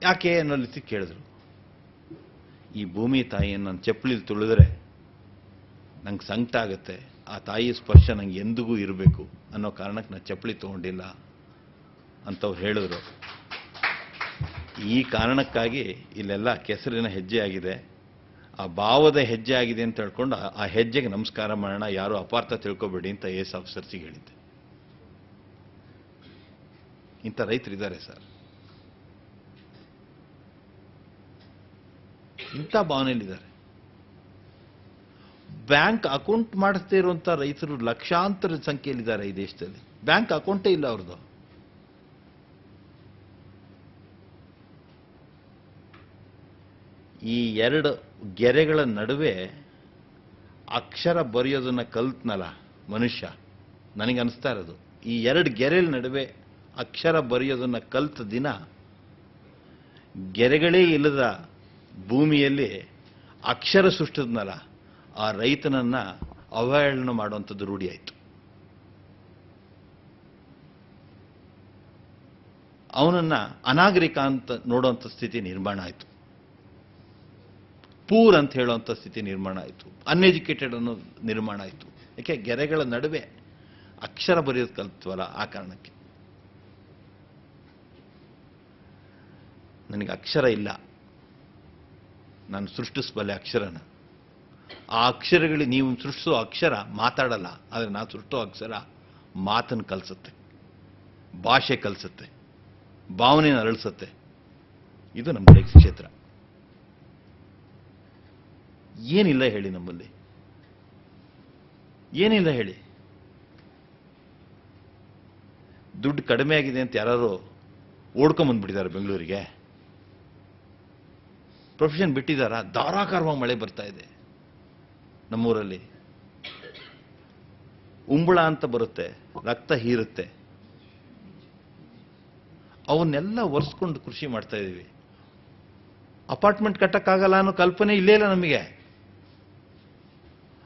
ಯಾಕೆ ಅನ್ನೋ ರೀತಿ ಕೇಳಿದ್ರು. ಈ ಭೂಮಿ ತಾಯಿಯನ್ನು ನಾನು ಚಪ್ಪಲಿ ತುಳಿದ್ರೆ ನಂಗೆ ಸಂಕಟ ಆಗುತ್ತೆ, ಆ ತಾಯಿ ಸ್ಪರ್ಶ ನಂಗೆ ಎಂದಿಗೂ ಇರಬೇಕು ಅನ್ನೋ ಕಾರಣಕ್ಕೆ ನಾನು ಚಪ್ಪಲಿ ತೊಗೊಂಡಿಲ್ಲ ಅಂತವ್ರು ಹೇಳಿದ್ರು. ಈ ಕಾರಣಕ್ಕಾಗಿ ಇಲ್ಲೆಲ್ಲ ಕೆಸರಿನ ಹೆಜ್ಜೆ ಆಗಿದೆ, ಆ ಭಾವದ ಹೆಜ್ಜೆ ಆಗಿದೆ ಅಂತ ಹೇಳ್ಕೊಂಡು ಆ ಹೆಜ್ಜೆಗೆ ನಮಸ್ಕಾರ ಮಾಡೋಣ, ಯಾರು ಅಪಾರ್ಥ ತಿಳ್ಕೊಬೇಡಿ ಅಂತ ಎಸ್ ಆಫೀಸರ್ಸಿಗೆ ಹೇಳಿದ್ದೆ. ಇಂಥ ರೈತರಿದ್ದಾರೆ ಸರ್, ಇಂಥ ಭಾವನೆಯಲ್ಲಿದ್ದಾರೆ. ಬ್ಯಾಂಕ್ ಅಕೌಂಟ್ ಮಾಡಿಸ್ದೇ ಇರುವಂಥ ರೈತರು ಲಕ್ಷಾಂತರ ಸಂಖ್ಯೆಯಲ್ಲಿದ್ದಾರೆ ಈ ದೇಶದಲ್ಲಿ. ಬ್ಯಾಂಕ್ ಅಕೌಂಟೇ ಇಲ್ಲ ಅವ್ರದ್ದು. ಈ 2 ಗೆರೆಗಳ ನಡುವೆ ಅಕ್ಷರ ಬರೆಯೋದನ್ನ ಕಲ್ತ್ನಲ್ಲ ಮನುಷ್ಯ, ನನಗನ್ನಿಸ್ತಾ ಇರೋದು ಈ 2 ಗೆರೆಗಳ ನಡುವೆ ಅಕ್ಷರ ಬರೆಯೋದನ್ನ ಕಲ್ತ ದಿನ ಗೆರೆಗಳೇ ಇಲ್ಲದ ಭೂಮಿಯಲ್ಲಿ ಅಕ್ಷರ ಸೃಷ್ಟಿದ್ನಲ್ಲ, ಆ ರೈತನನ್ನ ಅವಹೇಳನ ಮಾಡುವಂಥದ್ದು ರೂಢಿ ಆಯಿತು. ಅವನನ್ನ ಅನಾಗರಿಕ ಅಂತ ನೋಡುವಂಥ ಸ್ಥಿತಿ ನಿರ್ಮಾಣ ಆಯಿತು. ಪೂರ್ ಅಂತ ಹೇಳುವಂಥ ಸ್ಥಿತಿ ನಿರ್ಮಾಣ ಆಯಿತು. ಅನ್ಎಜುಕೇಟೆಡ್ ಅನ್ನೋ ನಿರ್ಮಾಣ ಆಯಿತು. ಯಾಕೆ ಗೆರೆಗಳ ನಡುವೆ ಅಕ್ಷರ ಬರೆಯೋದು ಕಲ್ತ್ವಲ್ಲ, ಆ ಕಾರಣಕ್ಕೆ. ನನಗೆ ಅಕ್ಷರ ಇಲ್ಲ, ನಾನು ಸೃಷ್ಟಿಸಬಲ್ಲೆ ಅಕ್ಷರನ. ಆ ಅಕ್ಷರಗಳಿಗೆ ನೀವು ಸೃಷ್ಟಿಸೋ ಅಕ್ಷರ ಮಾತಾಡಲ್ಲ, ಆದರೆ ನಾನು ಸೃಷ್ಟೋ ಅಕ್ಷರ ಮಾತನ್ನು ಕಲಿಸುತ್ತೆ, ಭಾಷೆ ಕಲಿಸುತ್ತೆ, ಭಾವನೆಯನ್ನು ಅರಳಿಸುತ್ತೆ. ಇದು ನಮ್ಮ ಕ್ಷೇತ್ರ. ಏನಿಲ್ಲ ಹೇಳಿ ನಮ್ಮಲ್ಲಿ, ಏನಿಲ್ಲ ಹೇಳಿ. ದುಡ್ಡು ಕಡಿಮೆ ಆಗಿದೆ ಅಂತ ಯಾರು ಓಡ್ಕೊಂಬಂದ್ಬಿಟ್ಟಿದ್ದಾರೆ ಬೆಂಗಳೂರಿಗೆ. ಪ್ರೊಫೆಷನ್ ಬಿಟ್ಟಿದ್ದಾರಾ? ಧಾರಾಕಾರವಾಗಿ ಮಳೆ ಬರ್ತಾ ಇದೆ ನಮ್ಮೂರಲ್ಲಿ. ಉಂಬಳ ಅಂತ ಬರುತ್ತೆ, ರಕ್ತ ಹೀರುತ್ತೆ. ಅವನ್ನೆಲ್ಲ ಒರೆಸ್ಕೊಂಡು ಕೃಷಿ ಮಾಡ್ತಾ ಇದ್ದೀವಿ. ಅಪಾರ್ಟ್ಮೆಂಟ್ ಕಟ್ಟಕ್ಕಾಗಲ್ಲ ಅನ್ನೋ ಕಲ್ಪನೆ ಇಲ್ಲೇ ಇಲ್ಲ ನಮಗೆ.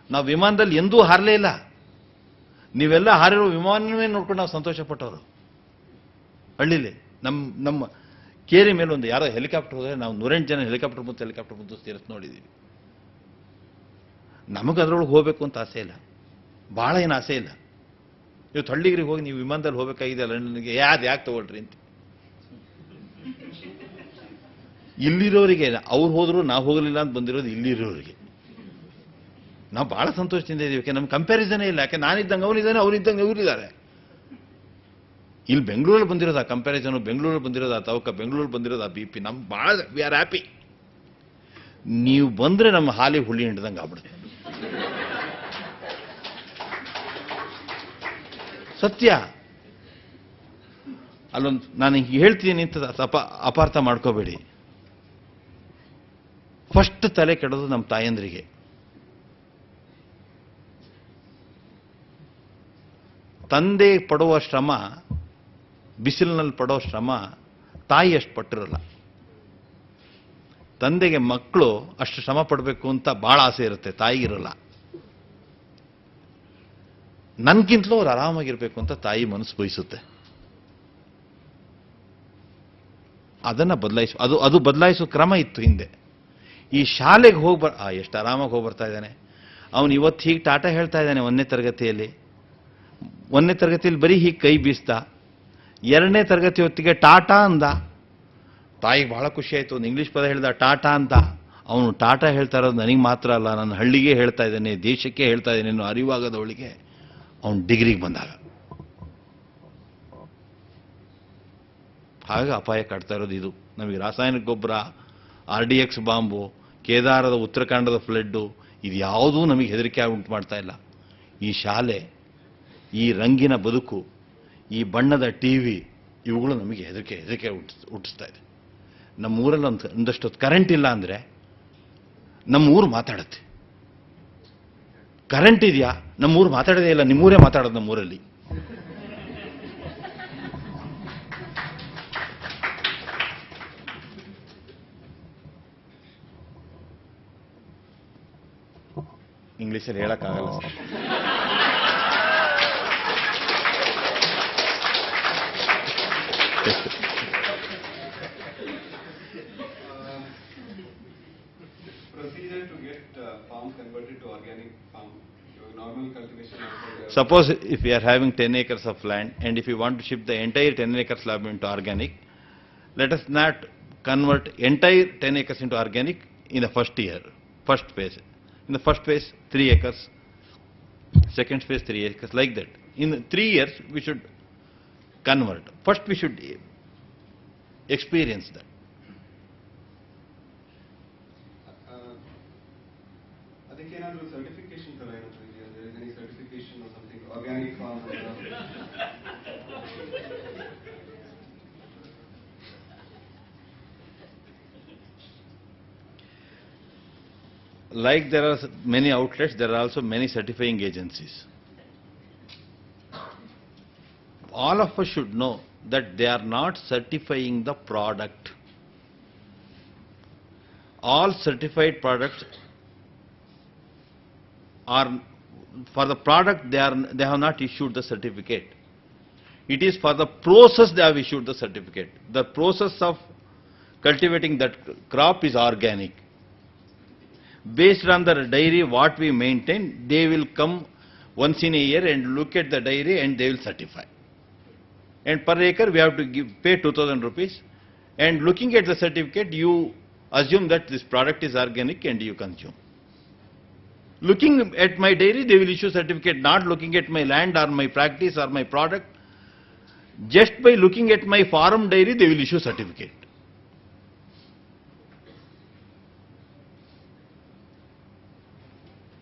ನಾವು ವಿಮಾನದಲ್ಲಿ ಎಂದೂ ಹಾರಲೇ ಇಲ್ಲ. ನೀವೆಲ್ಲ ಹಾರಿರೋ ವಿಮಾನವೇ ನೋಡ್ಕೊಂಡು ನಾವು ಸಂತೋಷ ಪಟ್ಟವರು. ಹಳ್ಳಿಲಿ ನಮ್ಮ ಕೇರಿ ಮೇಲೆ ಒಂದು ಯಾರೋ ಹೆಲಿಕಾಪ್ಟರ್ ಹೋದರೆ ನಾವು 108 ಜನ ಹೆಲಿಕಾಪ್ಟರ್ ಮುಂದೆ ಸೇರಿಸಿ ನೋಡಿದ್ದೀವಿ. ನಮಗೆ ಅದರೊಳಗೆ ಹೋಗಬೇಕು ಅಂತ ಆಸೆ ಇಲ್ಲ, ಭಾಳ ಏನು ಆಸೆ ಇಲ್ಲ. ಇವತ್ತು ಹಳ್ಳಿಗರಿಗೆ ಹೋಗಿ ನೀವು ವಿಮಾನದಲ್ಲಿ ಹೋಗಬೇಕಾಗಿದೆ ಲಂಡನ್ಗೆ, ಯಾಕೆ ತಗೊಳ್ರಿ ಅಂತ. ಇಲ್ಲಿರೋರಿಗೆ ಅವ್ರು ಹೋದ್ರು ನಾವು ಹೋಗಲಿಲ್ಲ ಅಂತ ಬಂದಿರೋದು ಇಲ್ಲಿರೋರಿಗೆ. ನಾವು ಬಹಳ ಸಂತೋಷದಿಂದ ಇದ್ದೀವಿ. ಯಾಕೆ ನಮ್ಮ ಕಂಪ್ಯಾರಿಸನೇ ಇಲ್ಲ. ಯಾಕೆ ನಾನಿದ್ದಂಗೆ ಅವನಿದ್ದಾನೆ, ಅವನಿದ್ದಂಗೆ ಇವರಿದ್ದಾರೆ. ಇಲ್ಲಿ ಬೆಂಗಳೂರಲ್ಲಿ ಬಂದಿರೋದು ಆ ಕಂಪ್ಯಾರಿಸನ್, ಬೆಂಗಳೂರಲ್ಲಿ ಬಂದಿರೋದು ಆ ತವಕ, ಬೆಂಗಳೂರಲ್ಲಿ ಬಂದಿರೋದು ಆ BP. ನಮ್ಗೆ ಭಾಳ ವಿ ಆರ್ ಹ್ಯಾಪಿ. ನೀವು ಬಂದರೆ ನಮ್ಮ ಹಾಲಿ ಹುಳಿ ಹಿಡ್ದಂಗೆ ಆಗ್ಬಿಡುತ್ತೆ. ಸತ್ಯ. ಅಲ್ಲೊಂದು ನಾನು ಹೇಳ್ತೀನಿ ಅಂತ ಅಪಾರ್ಥ ಮಾಡ್ಕೋಬೇಡಿ. ಫಸ್ಟ್ ತಲೆ ಕೆಡೋದು ನಮ್ಮ ತಾಯಂದ್ರಿಗೆ. ತಂದೆ ಪಡುವ ಶ್ರಮ, ಬಿಸಿಲಿನಲ್ಲಿ ಪಡೋ ಶ್ರಮ ತಾಯಿ ಅಷ್ಟು ಪಟ್ಟಿರಲ್ಲ. ತಂದೆಗೆ ಮಕ್ಕಳು ಅಷ್ಟು ಶ್ರಮ ಪಡಬೇಕು ಅಂತ ಭಾಳ ಆಸೆ ಇರುತ್ತೆ, ತಾಯಿಗಿರಲ್ಲ. ನನ್ಗಿಂತಲೂ ಅವ್ರು ಆರಾಮಾಗಿರ್ಬೇಕು ಅಂತ ತಾಯಿ ಮನಸ್ಸು ಬಯಸುತ್ತೆ. ಅದನ್ನು ಅದು ಬದಲಾಯಿಸೋ ಕ್ರಮ ಇತ್ತು ಹಿಂದೆ. ಈ ಶಾಲೆಗೆ ಎಷ್ಟು ಆರಾಮಾಗಿ ಹೋಗಿ ಬರ್ತಾ ಇದ್ದಾನೆ ಅವನು. ಇವತ್ತು ಹೀಗೆ ಟಾಟಾ ಹೇಳ್ತಾ ಇದ್ದಾನೆ 1ನೇ ತರಗತಿಯಲ್ಲಿ. 1ನೇ ತರಗತಿಯಲ್ಲಿ ಬರೀ ಹೀಗೆ ಕೈ ಬೀಸ್ತಾ, 2ನೇ ತರಗತಿ ಹೊತ್ತಿಗೆ ಟಾಟಾ ಅಂದ. ತಾಯಿಗೆ ಬಹಳ ಖುಷಿ ಆಯಿತು. ಒಂದು ಇಂಗ್ಲೀಷ್ ಪದ ಹೇಳ್ದ, ಟಾಟಾ ಅಂತ. ಅವನು ಟಾಟಾ ಹೇಳ್ತಾ ಇರೋದು ನನಗೆ ಮಾತ್ರ ಅಲ್ಲ, ನನ್ನ ಹಳ್ಳಿಗೆ ಹೇಳ್ತಾ ಇದ್ದಾನೆ, ದೇಶಕ್ಕೆ ಹೇಳ್ತಾ ಇದ್ದಾನೆ ಅನ್ನೋ ಅರಿವಾಗದವಳಿಗೆ ಅವನು ಡಿಗ್ರಿಗೆ ಬಂದಾಗ. ಹಾಗೆ ಅಪಾಯ ಕಾಡ್ತಾ ಇರೋದು ಇದು. ನಮಗೆ ರಾಸಾಯನಿಕ ಗೊಬ್ಬರ, RDX ಬಾಂಬು, ಕೇದಾರದ ಉತ್ತರಾಖಂಡದ ಫ್ಲಡ್ಡು, ಇದು ಯಾವುದೂ ನಮಗೆ ಹೆದರಿಕೆ ಉಂಟು ಮಾಡ್ತಾ ಇಲ್ಲ. ಈ ಶಾಲೆ, ಈ ರಂಗಿನ ಬದುಕು, ಈ ಬಣ್ಣದ TV, ಇವುಗಳು ನಮಗೆ ಹೆದರಿಕೆ ಹುಟ್ಟಿಸ್ತಾ ಇದೆ. ನಮ್ಮೂರಲ್ಲಿ ಒಂದಷ್ಟು ಕರೆಂಟ್ ಇಲ್ಲ ಅಂದರೆ ನಮ್ಮೂರು ಮಾತಾಡುತ್ತೆ. ಕರೆಂಟ್ ಇದೆಯಾ, ನಮ್ಮೂರು ಮಾತಾಡೋದೇ ಇಲ್ಲ, ನಿಮ್ಮೂರೇ ಮಾತಾಡೋದು ನಮ್ಮೂರಲ್ಲಿ. ಇಂಗ್ಲೀಷಲ್ಲಿ ಹೇಳಕ್ಕಾಗಲ್ಲ sir. Procedure to get farm converted to organic farm. Your normal cultivation. Suppose if we are having 10 acres of land and if we want to shift the entire 10 acres slab into organic, let us not convert entire 10 acres into organic in the first phase. In the first phase, 3 acres, second phase, 3 acres, like that. In 3 years, we should convert. First, we should experience that. ಅದಕ್ಕೆ ಏನಾದರೂ certification ತರ ಏನಾದರೂ ಇದೆಯಾ? There is any certification or something? Organic farm. Like there are many outlets, there are also many certifying agencies. All of us should know that they are not certifying the product. All certified products are, for the product they have not issued the certificate. It is for the process they have issued the certificate. The process of cultivating that crop is organic. Based on the dairy what we maintain, they will come once in a year and look at the dairy and they will certify. And per acre we have to pay 2,000 rupees. And looking at the certificate, you assume that this product is organic and you consume. Looking at my dairy, they will issue certificate, not looking at my land or my practice or my product. Just by looking at my farm dairy, they will issue certificate.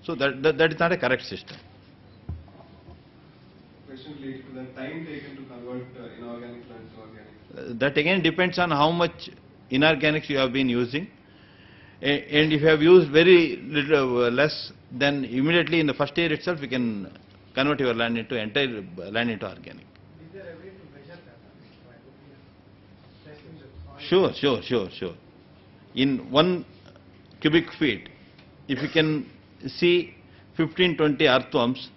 So that is not a correct system. Question related to the time taken to convert inorganic land to organic. That again depends on how much inorganics you have been using. And if you have used very little less, then immediately in the first year itself you can convert your land into entire land into organic. Is there a way to measure that? Testing the soil? Sure. In 1 cubic feet, if you can see 15-20 earthworms,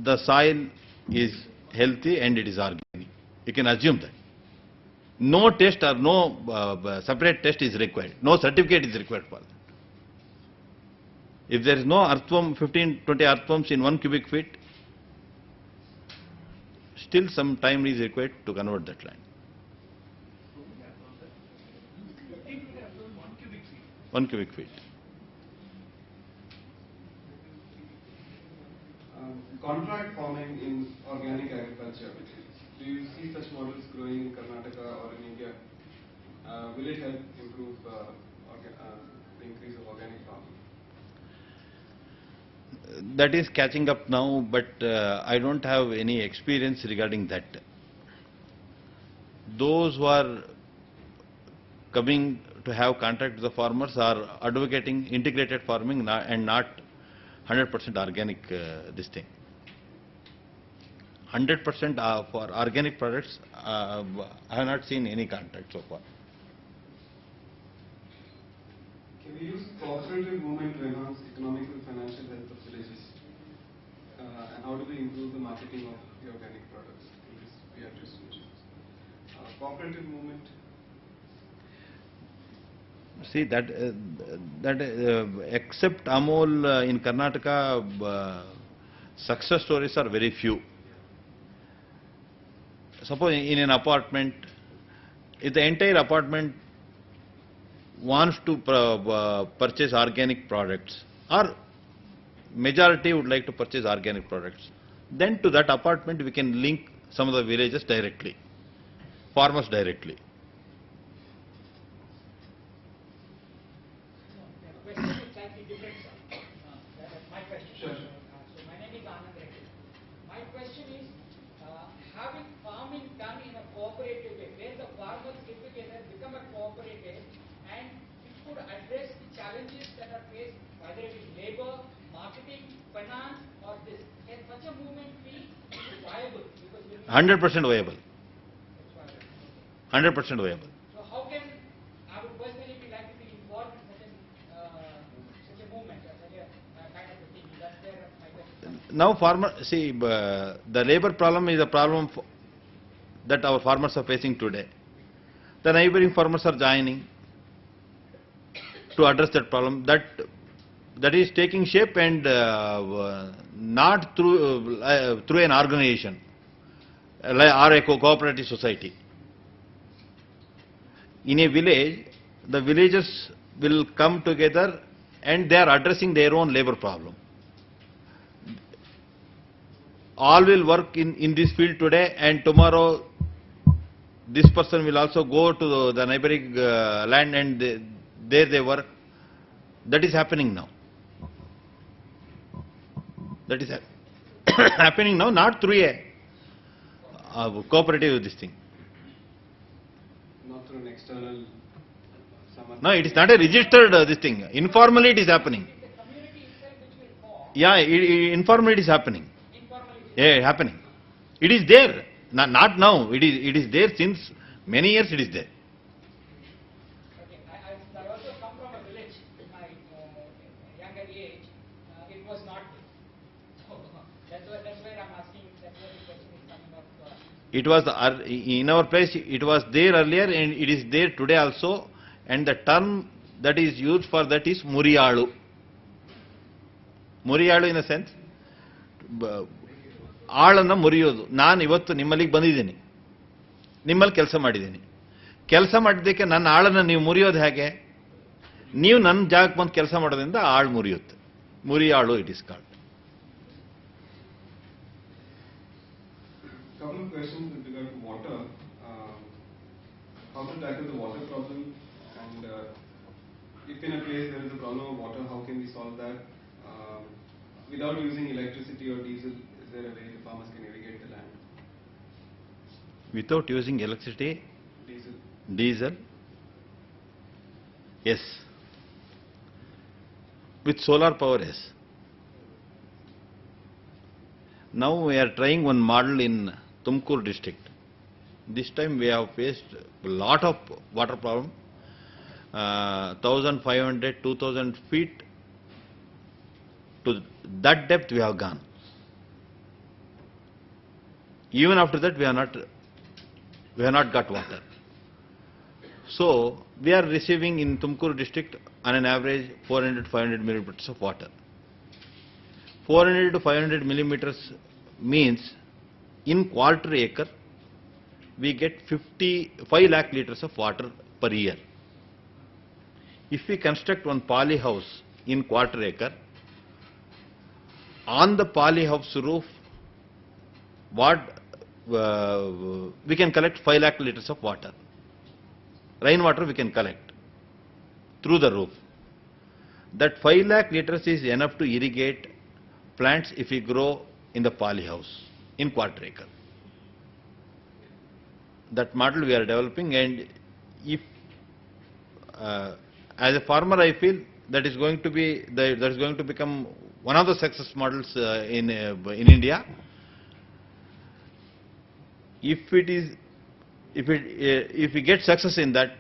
the soil is healthy and it is organic. You can assume that. No test or no separate test is required. No certificate is required for that. If there is no earthworm, 15-20 earthworms in 1 cubic feet, still some time is required to convert that land. 1 cubic feet. Contract farming in organic agriculture. Do you see such models growing in Karnataka or in India? Will it help improve the increase of organic farming? That is catching up now, but I don't have any experience regarding that. Those who are coming to have contact with the farmers are advocating integrated farming and not 100% organic this thing. 100% for organic products, I have not seen any contact so far. Can we use cooperative movement to enhance economic and financial health of villages? And how do we improve the marketing of the organic products? We have just mentioned. Cooperative movement. See that except Amol in Karnataka, success stories are very few. Suppose in an apartment, if the entire apartment wants to purchase organic products, or majority would like to purchase organic products, then to that apartment we can link some of the villages directly, farmers directly. The question is slightly different, sir. My question. Sure. So my name is Anand. My question is, 100% viable. 100% viable. So how can I would personally be like to be involved in such a movement, such a kind of a thing? That's where my question. Now farmer, see, the labor problem is a problem that our farmers are facing today. The neighboring farmers are joining to address that problem. That is taking shape, and not through through an organization or a cooperative society. In a village, the villagers will come together and they are addressing their own labor problem. All will work in this field today, and tomorrow this person will also go to the neighboring land, and there they work. That is happening now. That is happening now, not through a cooperative this thing. Not through an external someone. No, it is not a registered this thing. Informally it is happening. The community itself which will form, Yeah, informally it is happening. informally. Yeah, happening. It is there. Not now. It is there since many years. It is there. Okay, I also come from a village in my younger age. It was not there. So that's where I'm asking. That's where the question is coming up. It was in our place. It was there earlier, and it is there today also. And the term that is used for that is Muriyalu. Muriyalu in a sense. ಆಳನ್ನು ಮುರಿಯೋದು. ನಾನು ಇವತ್ತು ನಿಮ್ಮಲ್ಲಿಗೆ ಬಂದಿದ್ದೀನಿ, ನಿಮ್ಮಲ್ಲಿ ಕೆಲಸ ಮಾಡಿದ್ದೀನಿ. ಕೆಲಸ ಮಾಡಿದ್ದಕ್ಕೆ ನನ್ನ ಆಳನ್ನು ನೀವು ಮುರಿಯೋದು ಹೇಗೆ? ನೀವು ನನ್ನ ಜಾಗಕ್ಕೆ ಬಂದು ಕೆಲಸ ಮಾಡೋದ್ರಿಂದ ಆಳು ಮುರಿಯುತ್ತೆ. ಮುರಿಯಾಳು it is called. Couple of questions with regard to water. How to tackle the water problem, and if in a place there is a problem of water, how can we solve that without using electricity or diesel? Is there a way the farmers can irrigate the land? Without using electricity, Diesel. diesel, yes. With solar power, yes. Now we are trying one model in Tumkur district. This time we have faced a lot of water problem. 1,500, 2,000 feet to that depth we have gone. Even after that we have not got water. So we are receiving in Tumkur district on an average 400 to 500 millimeters of water. 400 to 500 millimeters means in quarter acre we get 5 lakh liters of water per year. If we construct one poly house in quarter acre, on the poly house roof, we can collect 5 lakh liters of water. Rainwater we can collect through the roof. That 5 lakh liters is enough to irrigate plants if we grow in the poly house in quarter acre. That model we are developing, and if as a farmer I feel that is going to become one of the success models in India. If we get success in that,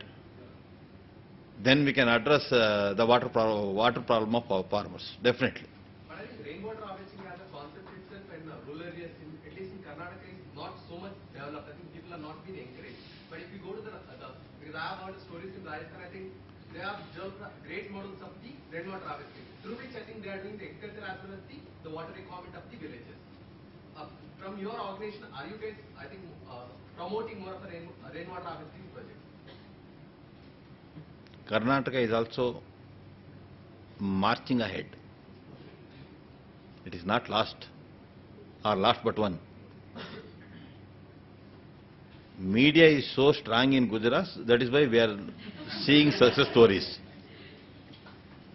then we can address the water problem of our farmers, definitely. But I think rainwater harvesting as a concept itself in rural areas, at least in Karnataka, is not so much developed. I think people are not being encouraged. But if you go to because I have heard stories in Rajasthan, I think they have developed great models of the rainwater harvesting, through which I think they are doing the agriculture as well as the water requirement of the villages. From your organization, are you guys, I think, promoting more of a rainwater harvesting project? Karnataka is also marching ahead. It is not last but one. Media is so strong in Gujarat, that is why we are seeing success stories.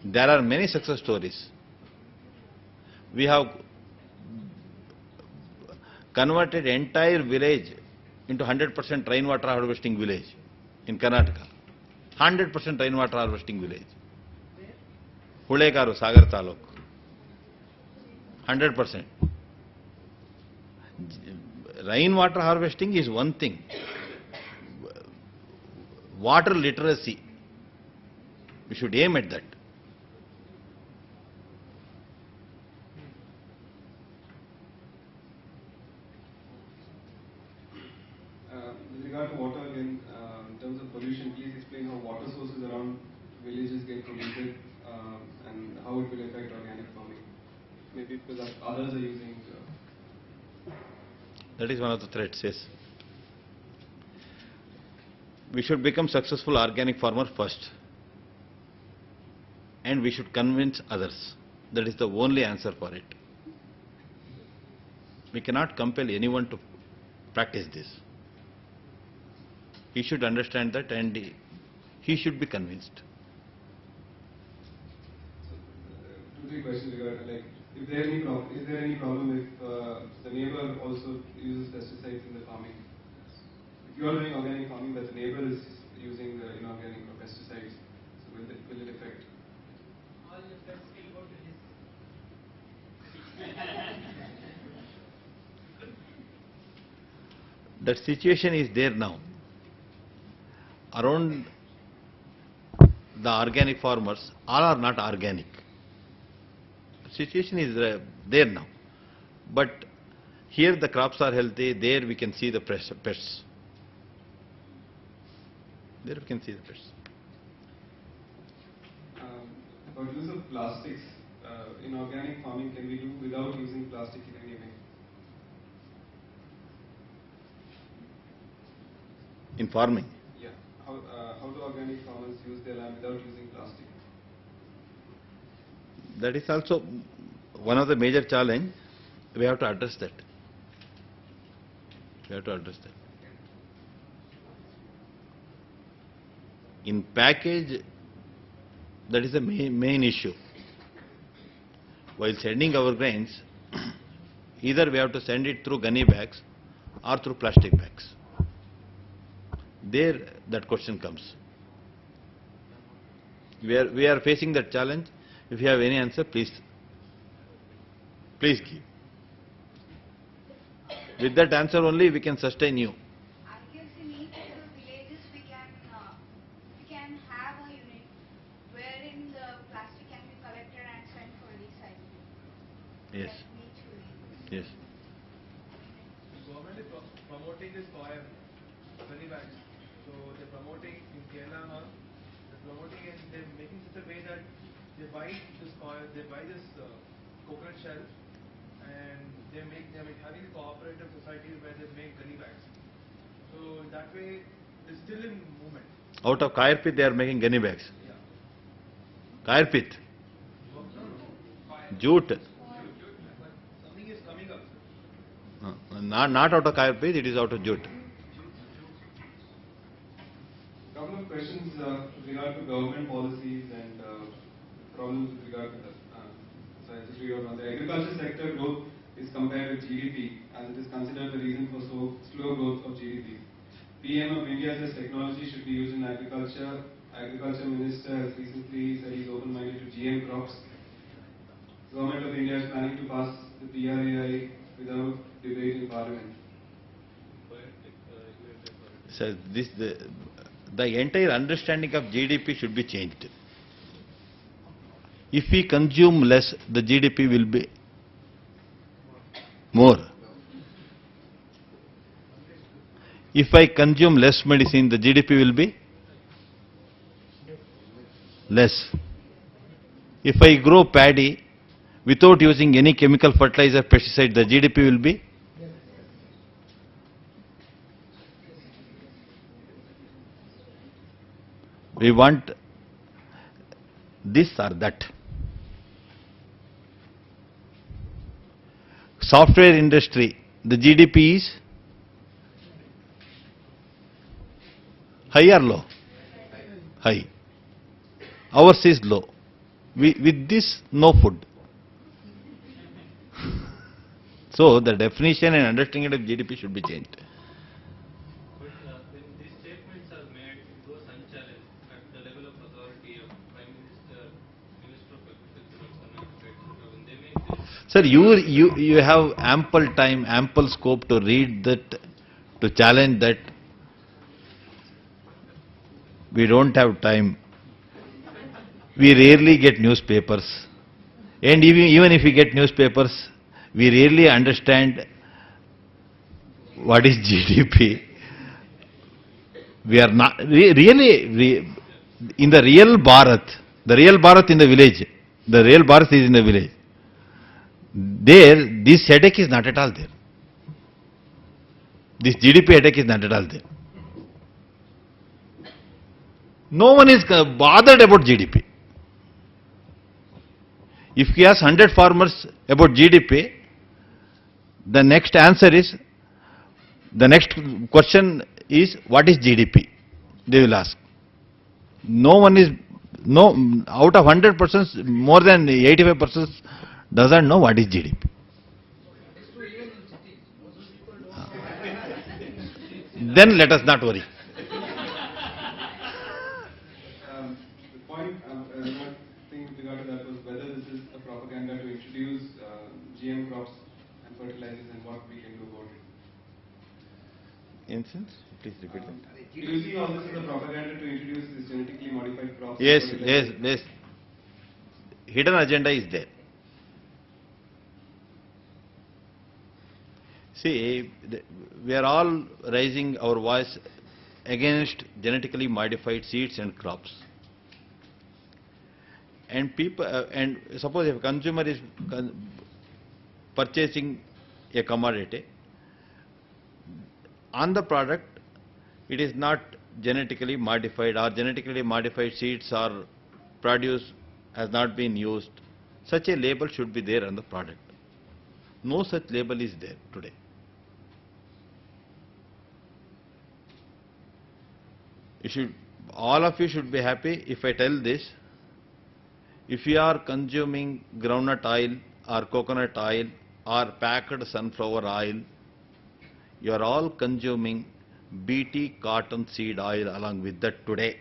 There are many success stories. We have converted entire village into 100% rainwater harvesting village in Karnataka. 100% rainwater harvesting village. Hulekaru, Sagar Taluk. 100%. rainwater harvesting is one thing. Water literacy, we should aim at that. With regard to water again, in terms of pollution, please explain how water sources around villages get polluted and how it will affect organic farming. Maybe because others are using. That is one of the threats, yes. We should become successful organic farmer first. And we should convince others. That is the only answer for it. We cannot compel anyone to practice this. He should understand that and he should be convinced. So, 2-3 questions regarding like, is there any problem if the neighbor also uses pesticides in the farming? If you are doing organic farming, but the neighbor is using the inorganic or pesticides, so will it affect? All your friends will go to his. That situation is there now. Around the organic farmers, all are not organic. Situation is there now. But here the crops are healthy, there we can see the pests. There we can see the pests. About use of plastics in organic farming, can we do without using plastic in any way? In farming. Yeah. How do organic farmers use their land without using plastic? That is also one of the major challenge. We have to address that. We have to address that. In package, that is the main issue. While sending our grains, either we have to send it through gunny bags or through plastic bags. There, that question comes. We are facing that challenge. If you have any answer, please give. With that answer only, we can sustain you. I guess in each of the villages we can have a unit wherein the plastic can be collected and sent for recycling. Yes. Like mutually. Yes. The government is promoting this coir, money bags. So they're promoting in Kerala now. They're promoting and they're making such a way that they buy this coir, they buy this coconut shell, and they're having cooperative societies where they make gunny bags. So that way, it's still in movement. Out of coir pith, they are making gunny bags. Yeah. Coir pith, Coir. jute. But something is coming up. Not out of coir pith, it is out of jute. Couple of questions with regard to government policies and problems with regard to the agriculture sector growth is compared with GDP as it is considered the reason for slow growth of GDP. PM of India says technology should be used in agriculture. Agriculture Minister has recently said he's open-minded to GM crops. Government of India is planning to pass the PRAI without debate in Parliament. So the entire understanding of GDP should be changed. If we consume less, the GDP will be more. If I consume less medicine, the GDP will be less. If I grow paddy without using any chemical fertilizer, pesticide, the GDP will be we want this or that. Software industry, the GDP is high or low? High. Ours is low. With this, no food. So the definition and understanding of GDP should be changed. But when these statements are made, it goes unchallenged at the level of authority of Prime Minister, Minister of Agriculture, or some aspects. When they make this Sir, you have ample time, ample scope to read that, to challenge that. We don't have time. We rarely get newspapers. And even if we get newspapers, we rarely understand what is GDP. We are not in the real Bharat in the village, the real Bharat is in the village. There, this headache is not at all there. This GDP headache is not at all there. No one is bothered about GDP. If you ask 100 farmers about GDP, the next question is, what is GDP? They will ask. Out of 100%, more than 85% doesn't know what is GDP. It's true even in cities. Most of the people don't. Then let us not worry. The point another thing with regard to that was whether this is a propaganda to introduce GM crops and fertilizers and what we can do about it. Instance? Please repeat that. Do you see all this as a propaganda to introduce these genetically modified crops? and Yes, fertilizers? yes. Hidden agenda is there. See, we are all raising our voice against genetically modified seeds and crops. And people, and suppose if a consumer is purchasing a commodity, on the product, it is not genetically modified, or genetically modified seeds or produce has not been used. Such a label should be there on the product. No such label is there today. All of you should be happy if I tell this. If you are consuming groundnut oil or coconut oil or packed sunflower oil, you are all consuming BT cotton seed oil along with that today.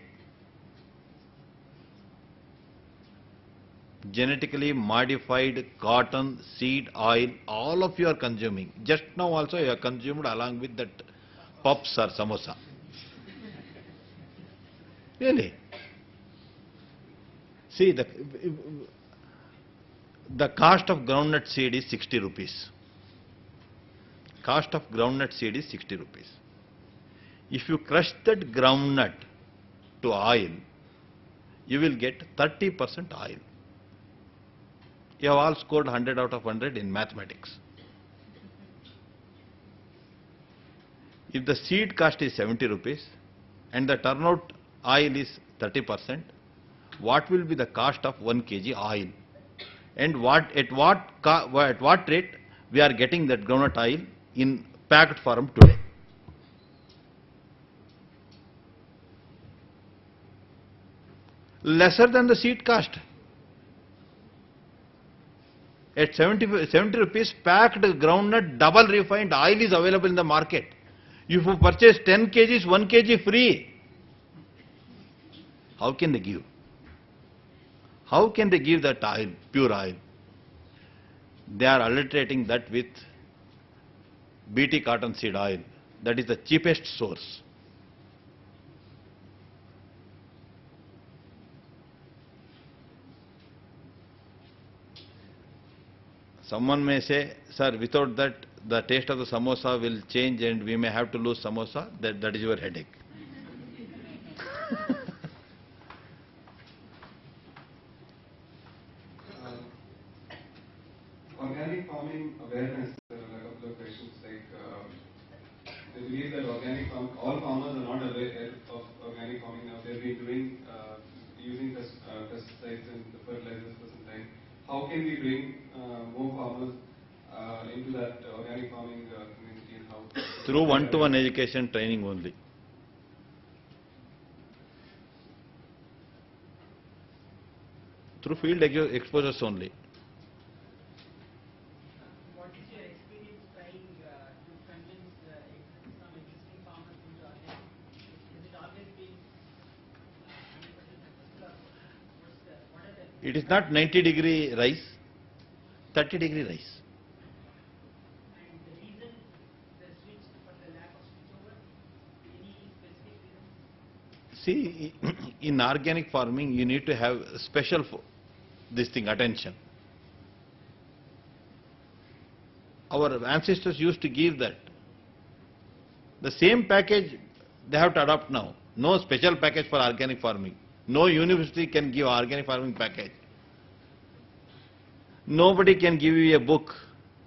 Genetically modified cotton seed oil, all of you are consuming. Just now also you are consumed along with that puffs or samosa. Really? See, the cost of groundnut seed is 60 rupees. Cost of groundnut seed is 60 rupees. If you crush that groundnut to oil, you will get 30% oil. You have all scored 100 out of 100 in mathematics. If the seed cost is 70 rupees and the turnout oil is 30%, what will be the cost of 1 kg oil? And at what rate we are getting that groundnut oil in packed form today? Lesser than the seed cost. At 70 rupees, packed groundnut double refined oil is available in the market. If you purchase 10 kgs, 1 kg free. How can they give? How can they give that oil, pure oil? They are adulterating that with BT cotton seed oil. That is the cheapest source. Someone may say, sir, without that, the taste of the samosa will change and we may have to lose samosa. That is your headache. Organic farming awareness, there are a couple of questions like, they believe that all farmers are not aware of organic farming now. They've been doing, using pesticides and fertilizers for some time. How can we bring more farmers into that organic farming community and how? Through one-to-one education training only. Through field exposures only. What is your experience trying to convince some existing farmers into organic? Is it always been 100% successful? What are the? It is not 90-degree rise. 30-degree rise. And the reason the switch for the lack of switchover, any specific reason? See, in organic farming, you need to have special this thing, attention. Our ancestors used to give that. The same package they have to adopt now. No special package for organic farming. No university can give organic farming package. Nobody can give you a book.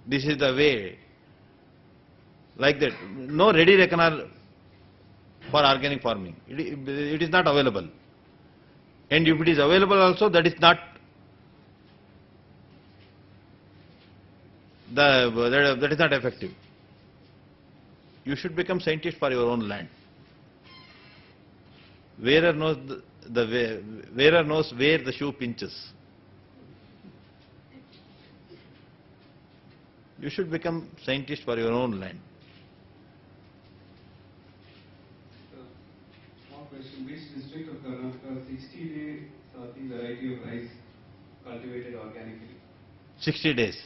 This is the way. Like that. No ready reckoner for organic farming. It is not available. And if it is available also, that is not that is not effective. You should become scientist for your own land. Wearer knows wearer knows where the shoe pinches. You should become scientist for your own land. Small question. Which district of Karnataka 60-day the variety of rice cultivated organically? 60 days.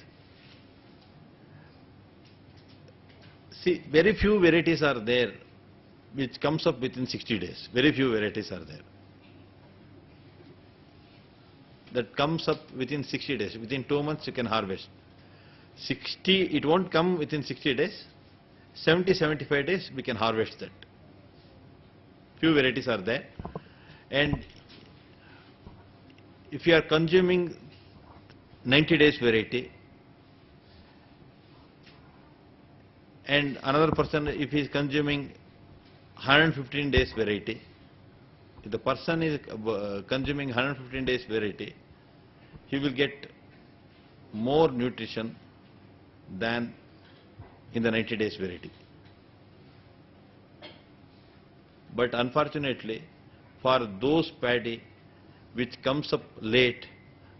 See, very few varieties are there which comes up within 60 days. Very few varieties are there. That comes up within 60 days. Within 2 months you can harvest. It won't come within 60 days. 70-75 days we can harvest that. Few varieties are there. And if you are consuming 90 days variety, and another person, if he is consuming 115 days variety, if the person is consuming 115 days variety, he will get more nutrition than in the 90 days variety. But unfortunately, for those paddy which comes up late,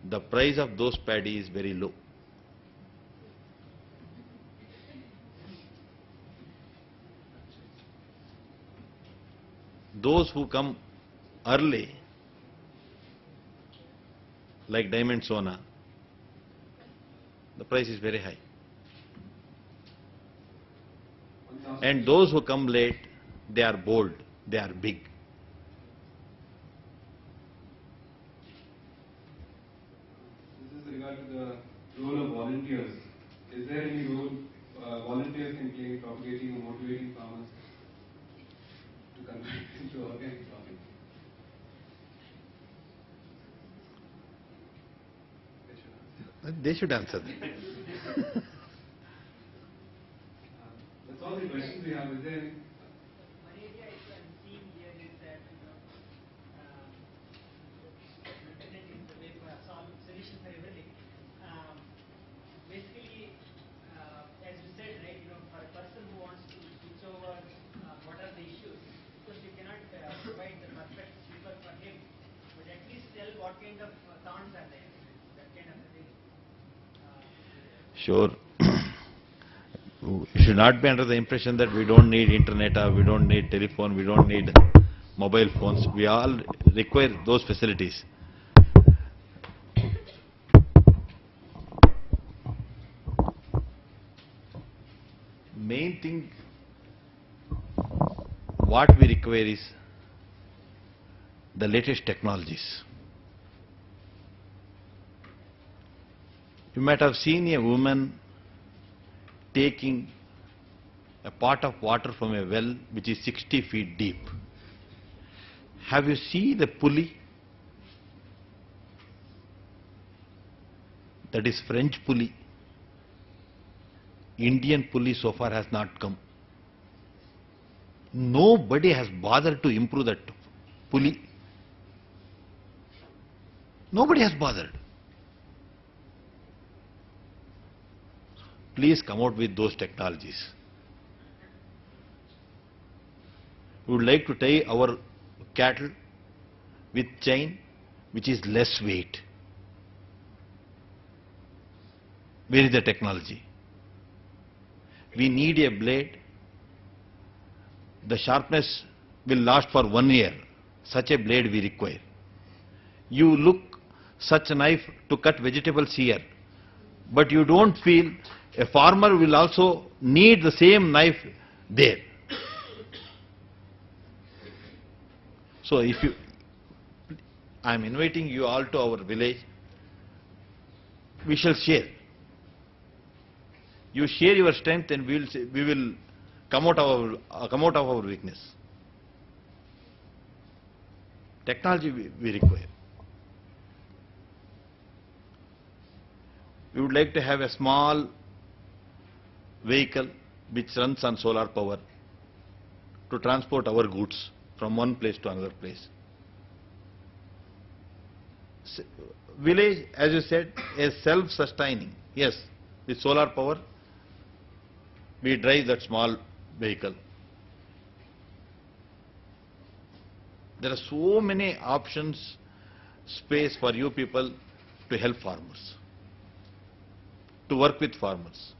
the price of those paddy is very low. Those who come early, like diamond sona, the price is very high. And those who come late, they are bold, they are big. This is regard to the role of volunteers. Is there any role volunteers can play in propagating or motivating farmers to convert into organic farming? They should answer. That's all the questions we have. Is there any? One area I'm seeing here is that internet is the way for solutions for everything. Basically, as you said, right, for a person who wants to switch over, what are the issues? Because you cannot provide the perfect sweeper for him, but at least tell what kind of thorns are there, that kind of thing. Sure. You should not be under the impression that we don't need internet or we don't need telephone, we don't need mobile phones. We all require those facilities. Main thing what we require is the latest technologies. You might have seen a woman taking a pot of water from a well which is 60 feet deep. Have you seen the pulley? That is French pulley. Indian pulley so far has not come. Nobody has bothered to improve that pulley. Nobody has bothered. Please come out with those technologies. We would like to tie our cattle with chain which is less weight. Where is the technology? We need a blade. The sharpness will last for 1 year. Such a blade we require. You look such a knife to cut vegetables here. but you don't feel a farmer will also need the same knife there. So if you, I am inviting you all to our village, we shall share. You share your strength and we will come out of our weakness. Technology we require. We would like to have a small vehicle which runs on solar power to transport our goods from one place to another place. Village, as you said, is self-sustaining. Yes, with solar power, we drive that small vehicle. There are so many options, space for you people to help farmers, to work with farmers.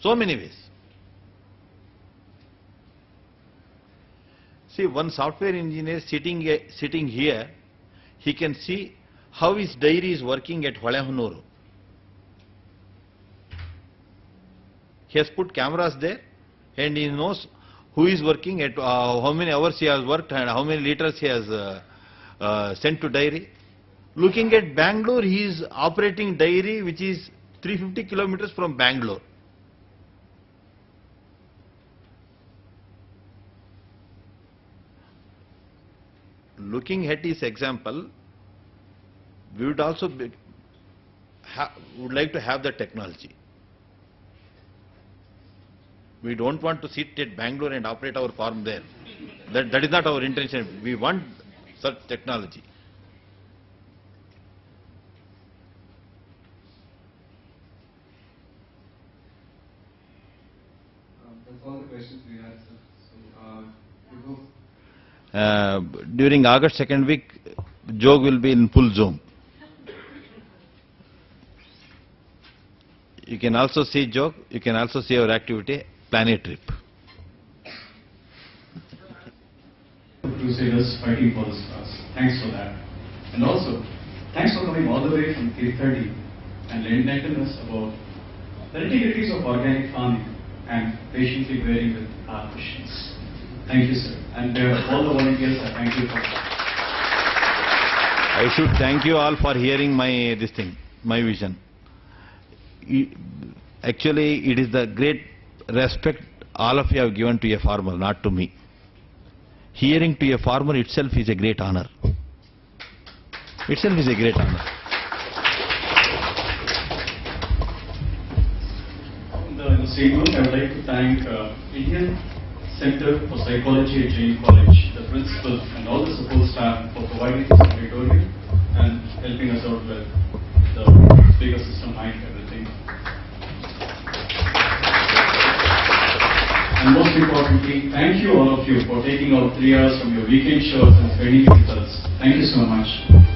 So many ways. See, one software engineer sitting here, he can see how his dairy is working at Holehanuru. He has put cameras there and he knows who is working at how many hours he has worked and how many liters he has sent to dairy. Looking at Bangalore, he is operating dairy which is 350 kilometers from Bangalore. Looking at his example, we would also would like to have the technology. We don't want to sit at Bangalore and operate our farm there. That is not our intention. We want such technology. That's all the questions we had, sir. So, we go. During August 2nd week, Jog will be in full zoom. You can also see Jog, you can also see our activity, Planet Trip. Crusaders fighting for this cause. Thanks for that. And also, thanks for coming all the way from K30 and enlightening us about the nitty-gritties of organic farming and patiently bearing with our questions. Thank you, sir. And all the volunteers, I thank you for that. I should thank you all for hearing my vision. Actually, it is the great respect all of you have given to a farmer, not to me. Hearing to a farmer itself is a great honor. Itself is a great honor. In the same note, I would like to thank Indian Center for Psychology at Jain College, the principal and all the support staff for providing this tutorial and helping us out with the speaker system mic, everything. And most importantly, thank you all of you for taking out 3 hours from your weekend shows and spending it with us. Thank you so much.